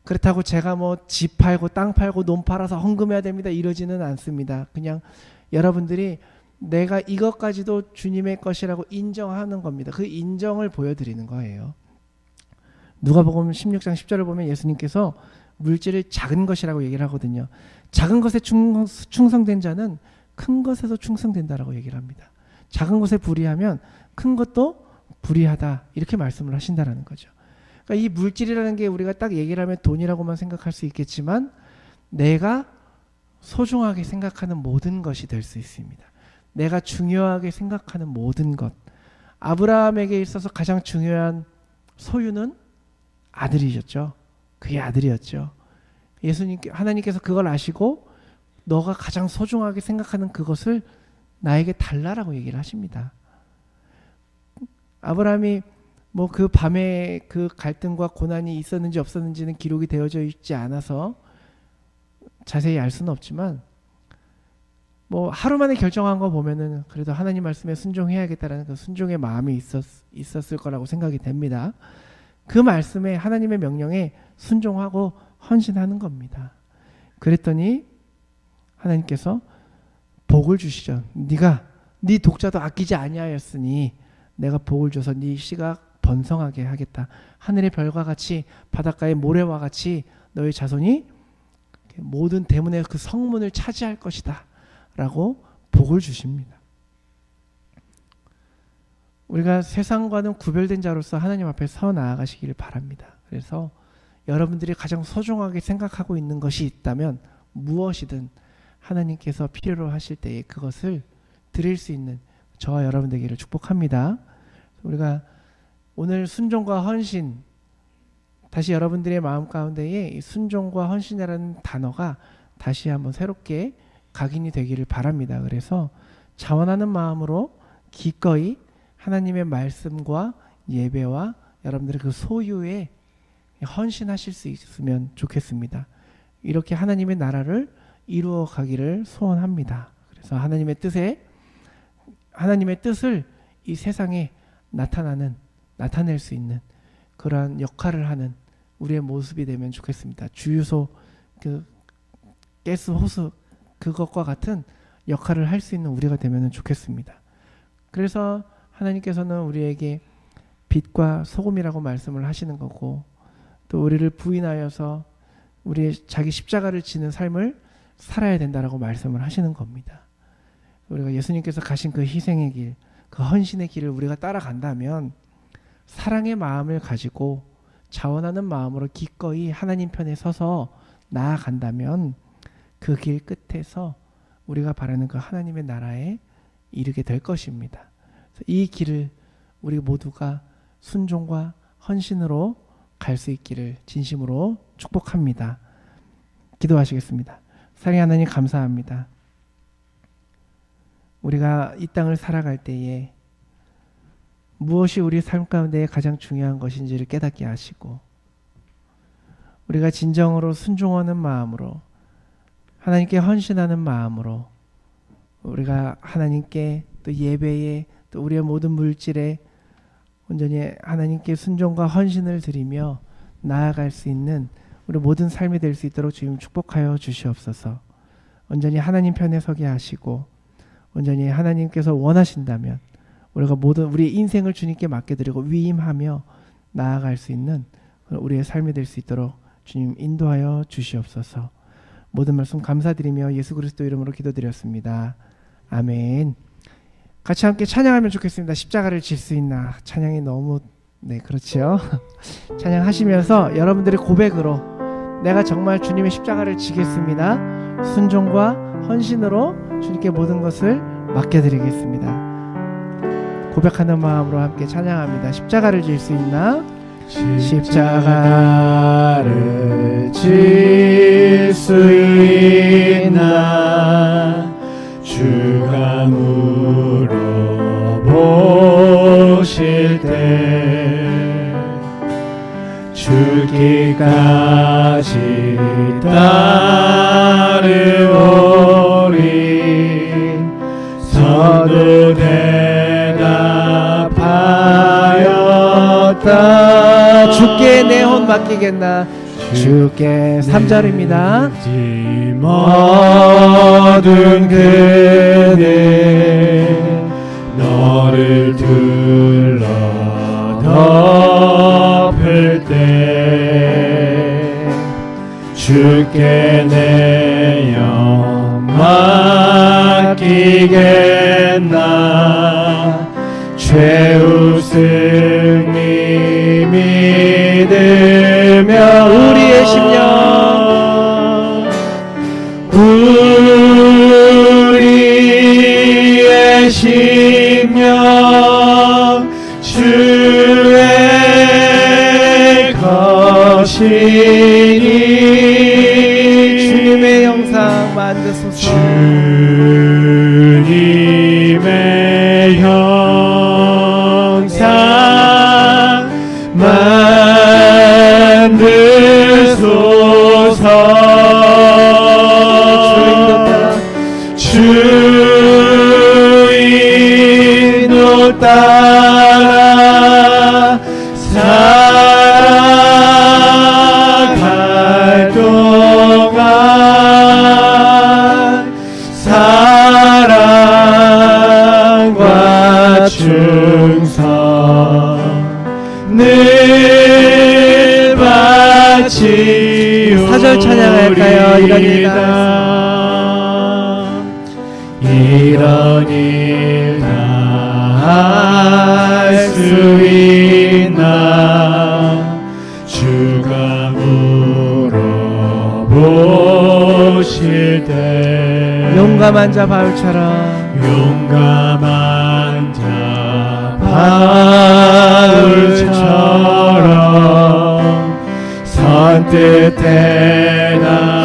그렇다고 제가 뭐 집 팔고 땅 팔고 논 팔아서 헌금해야 됩니다, 이러지는 않습니다. 그냥 여러분들이 내가 이것까지도 주님의 것이라고 인정하는 겁니다. 그 인정을 보여드리는 거예요. 누가복음 16장 10절을 보면 예수님께서 물질을 작은 것이라고 얘기를 하거든요. 작은 것에 충성된 자는 큰 것에서 충성된다라고 얘기를 합니다. 작은 것에 불의하면 큰 것도 불의하다, 이렇게 말씀을 하신다라는 거죠. 그러니까 이 물질이라는 게 우리가 딱 얘기를 하면 돈이라고만 생각할 수 있겠지만 내가 소중하게 생각하는 모든 것이 될 수 있습니다. 내가 중요하게 생각하는 모든 것. 아브라함에게 있어서 가장 중요한 소유는 아들이셨죠. 그의 아들이었죠. 하나님께서 그걸 아시고 너가 가장 소중하게 생각하는 그것을 나에게 달라라고 얘기를 하십니다. 아브라함이 뭐 그 밤에 그 갈등과 고난이 있었는지 없었는지는 기록이 되어져 있지 않아서 자세히 알 수는 없지만, 뭐 하루 만에 결정한 거 보면은 그래도 하나님 말씀에 순종해야겠다라는 그 순종의 마음이 있었을 거라고 생각이 됩니다. 그 말씀에, 하나님의 명령에 순종하고 헌신하는 겁니다. 그랬더니 하나님께서 복을 주시죠. 네가 네 독자도 아끼지 아니하였으니 내가 복을 줘서 네 씨가 번성하게 하겠다. 하늘의 별과 같이 바닷가의 모래와 같이 너희 자손이 모든 대문의 그 성문을 차지할 것이다 라고 복을 주십니다. 우리가 세상과는 구별된 자로서 하나님 앞에 서 나아가시기를 바랍니다. 그래서 여러분들이 가장 소중하게 생각하고 있는 것이 있다면 무엇이든 하나님께서 필요로 하실 때에 그것을 드릴 수 있는 저와 여러분 되기를 축복합니다. 우리가 오늘 순종과 헌신, 다시 여러분들의 마음 가운데에 이 순종과 헌신이라는 단어가 다시 한번 새롭게 각인이 되기를 바랍니다. 그래서 자원하는 마음으로 기꺼이 하나님의 말씀과 예배와 여러분들의 그 소유에 헌신하실 수 있으면 좋겠습니다. 이렇게 하나님의 나라를 이루어 가기를 소원합니다. 그래서 하나님의 뜻을 이 세상에 나타낼 수 있는 그러한 역할을 하는 우리의 모습이 되면 좋겠습니다. 주유소 그 가스 호스 그것과 같은 역할을 할 수 있는 우리가 되면 좋겠습니다. 그래서 하나님께서는 우리에게 빛과 소금이라고 말씀을 하시는 거고, 또 우리를 부인하여서 우리의 자기 십자가를 지는 삶을 살아야 된다라고 말씀을 하시는 겁니다. 우리가 예수님께서 가신 그 희생의 길, 그 헌신의 길을 우리가 따라간다면 사랑의 마음을 가지고 자원하는 마음으로 기꺼이 하나님 편에 서서 나아간다면 그 길 끝에서 우리가 바라는 그 하나님의 나라에 이르게 될 것입니다. 이 길을 우리 모두가 순종과 헌신으로 갈 수 있기를 진심으로 축복합니다. 기도하시겠습니다. 사랑의 하나님 감사합니다. 우리가 이 땅을 살아갈 때에 무엇이 우리 삶 가운데 가장 중요한 것인지를 깨닫게 하시고, 우리가 진정으로 순종하는 마음으로 하나님께 헌신하는 마음으로 우리가 하나님께 또 예배에 또 우리의 모든 물질에 온전히 하나님께 순종과 헌신을 드리며 나아갈 수 있는 우리 모든 삶이 될 수 있도록 주님 축복하여 주시옵소서. 온전히 하나님 편에 서게 하시고, 온전히 하나님께서 원하신다면 우리가 모든 우리의 인생을 주님께 맡겨드리고 위임하며 나아갈 수 있는 우리의 삶이 될 수 있도록 주님 인도하여 주시옵소서. 모든 말씀 감사드리며 예수 그리스도 이름으로 기도드렸습니다. 아멘. 같이 함께 찬양하면 좋겠습니다. 십자가를 질 수 있나. 찬양이 너무 그렇지요. 찬양하시면서 여러분들의 고백으로 내가 정말 주님의 십자가를 지겠습니다. 순종과 헌신으로 주님께 모든 것을 맡겨드리겠습니다. 고백하는 마음으로 함께 찬양합니다. 십자가를 질 수 있나? 십자가를 질 수 있나? 주가 물어보실 때 죽기까지 따르오리. 서도 대답하였다. 주께 내 혼 맡기겠나? 주께 3절입니다. 모든 그대 너를 둘러 덮을 때 주께 내 영 맡기겠나? 죄 웃음이 믿으며 우리의 심령 우리의 심령 주의 것이니 주님의 영상 만드소서. 주님의 형상 만드소서. 주인도 따라 살아갈 동안 사랑과 충성을 바치오리이다. 4절 찬양할까요? 이런 일 다 할 수 있나? 주가 물어보실 때 용감한 자 바울처럼 용감한 자 바울처럼 선뜻 대답하리라.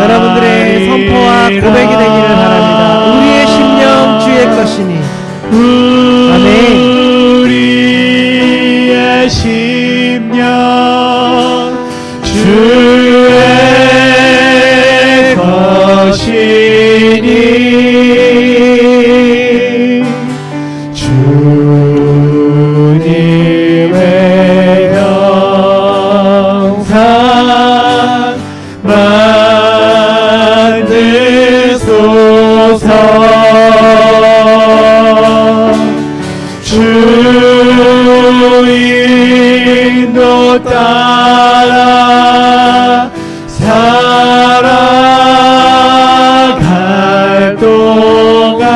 여러분들의 선포와 고백이 되기를 바랍니다. 우리의 심령 주의 것이니. 아멘. 심령 주의 것이니 주님의 영상 만드소서. 주 인도 따라 살아갈 동안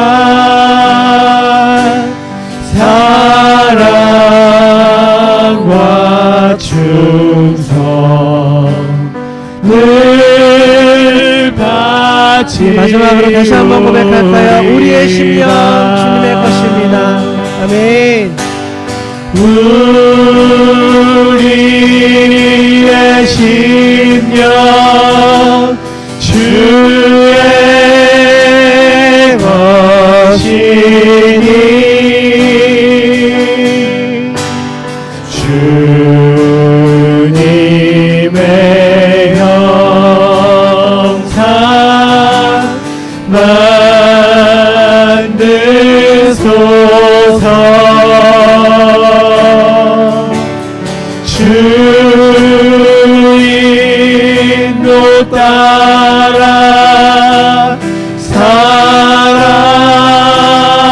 사랑과 충성을 바치. 마지막으로 다시 한번 고백할까요? 우리의 심령 주님의 것입니다. 아멘. 우리의 심령 주의 것이니 주님의 형상 만드소서. 주 인도 따라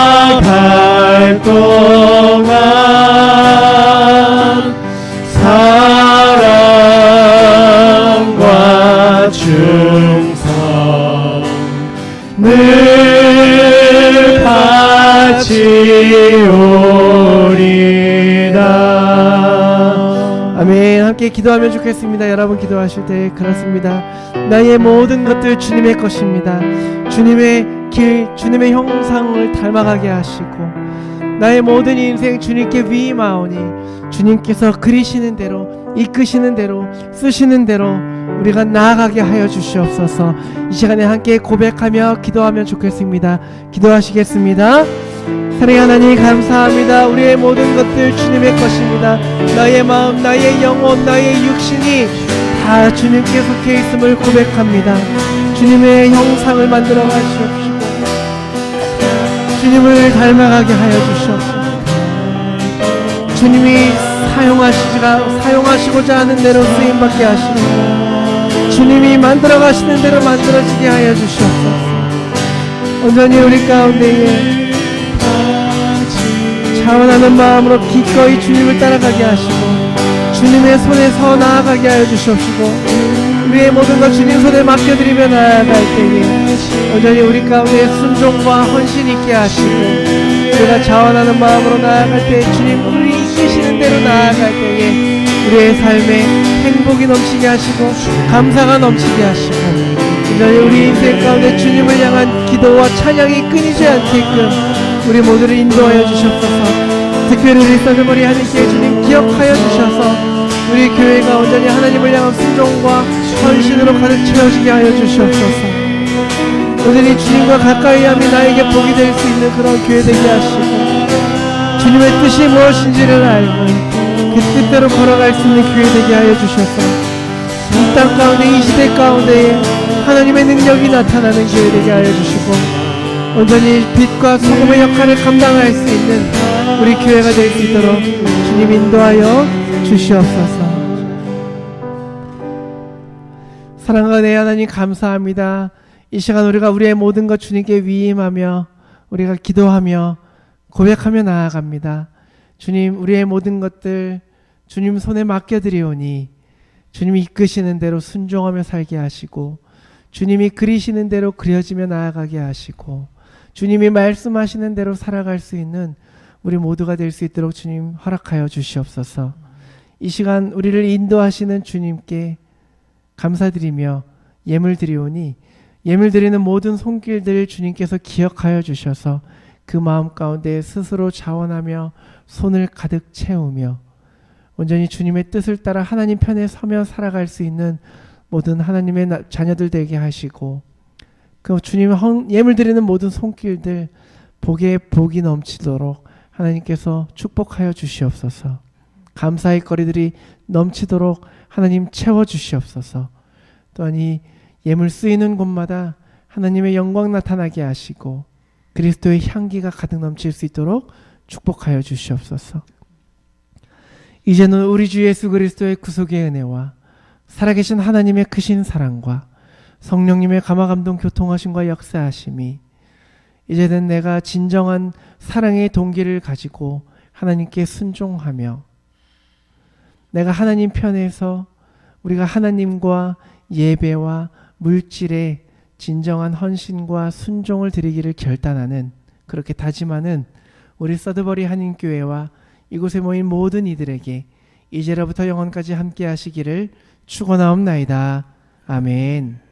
살아갈 동안 사랑과 충성을 바치오리다. 아멘. 함께 기도하면 좋겠습니다. 여러분 기도하실 때 그렇습니다. 나의 모든 것들 주님의 것입니다. 주님의 길, 주님의 형상을 닮아가게 하시고 나의 모든 인생 주님께 위임하오니 주님께서 그리시는 대로, 이끄시는 대로, 쓰시는 대로 우리가 나아가게 하여 주시옵소서. 이 시간에 함께 고백하며 기도하면 좋겠습니다. 기도하시겠습니다. 사랑의 하나님 감사합니다. 우리의 모든 것들 주님의 것입니다. 나의 마음, 나의 영혼, 나의 육신이 다 주님께 속해 있음을 고백합니다. 주님의 형상을 만들어 가시옵시고 주님을 닮아가게 하여 주시옵소서. 주님이 사용하시고자 하는 대로 쓰임받게 하시고 주님이 만들어 가시는 대로 만들어지게 하여 주시옵소서. 온전히 우리 가운데에 자원하는 마음으로 기꺼이 주님을 따라가게 하시고 주님의 손에서 나아가게 하여 주시옵시고 우리의 모든 것 주님 손에 맡겨드리며 나아갈 때에 온전히 우리 가운데 순종과 헌신이 있게 하시고 우리가 자원하는 마음으로 나아갈 때 주님 우리 이끄시는 대로 나아갈 때에 우리의 삶에 행복이 넘치게 하시고 감사가 넘치게 하시고 온전히 우리 인생 가운데 주님을 향한 기도와 찬양이 끊이지 않게끔 우리 모두를 인도하여 주셨소서. 특별히 우리 썰머리 하나님께 주님 기억하여 주셔서 우리 교회가 온전히 하나님을 향한 순종과 헌신으로 가득 채워지게 하여 주시옵소서. 온전히 주님과 가까이 함이 나에게 복이 될 수 있는 그런 교회 되게 하시고 주님의 뜻이 무엇인지를 알고 그 뜻대로 걸어갈 수 있는 교회 되게 하여 주셔서 이 땅 가운데 이 시대 가운데에 하나님의 능력이 나타나는 교회 되게 하여 주시고 온전히 빛과 소금의 역할을 감당할 수 있는 우리 교회가 될 수 있도록 주님 인도하여 주시옵소서. 사랑하는 내 하나님 감사합니다. 이 시간 우리가 우리의 모든 것 주님께 위임하며 우리가 기도하며 고백하며 나아갑니다. 주님 우리의 모든 것들 주님 손에 맡겨드리오니 주님이 이끄시는 대로 순종하며 살게 하시고 주님이 그리시는 대로 그려지며 나아가게 하시고 주님이 말씀하시는 대로 살아갈 수 있는 우리 모두가 될 수 있도록 주님 허락하여 주시옵소서. 이 시간 우리를 인도하시는 주님께 감사드리며 예물 드리오니 예물 드리는 모든 손길들 주님께서 기억하여 주셔서 그 마음 가운데 스스로 자원하며 손을 가득 채우며 온전히 주님의 뜻을 따라 하나님 편에 서며 살아갈 수 있는 모든 하나님의 자녀들 되게 하시고 그 주님 예물 드리는 모든 손길들 복에 복이 넘치도록 하나님께서 축복하여 주시옵소서. 감사의 거리들이 넘치도록 하나님 채워주시옵소서. 또한 이 예물 쓰이는 곳마다 하나님의 영광 나타나게 하시고 그리스도의 향기가 가득 넘칠 수 있도록 축복하여 주시옵소서. 이제는 우리 주 예수 그리스도의 구속의 은혜와 살아계신 하나님의 크신 사랑과 성령님의 감화감동 교통하심과 역사하심이 이제는 내가 진정한 사랑의 동기를 가지고 하나님께 순종하며 내가 하나님 편에서 우리가 하나님과 예배와 물질에 진정한 헌신과 순종을 드리기를 결단하는, 그렇게 다짐하는 우리 서드버리 한인교회와 이곳에 모인 모든 이들에게 이제로부터 영원까지 함께 하시기를 축원하옵나이다. 아멘.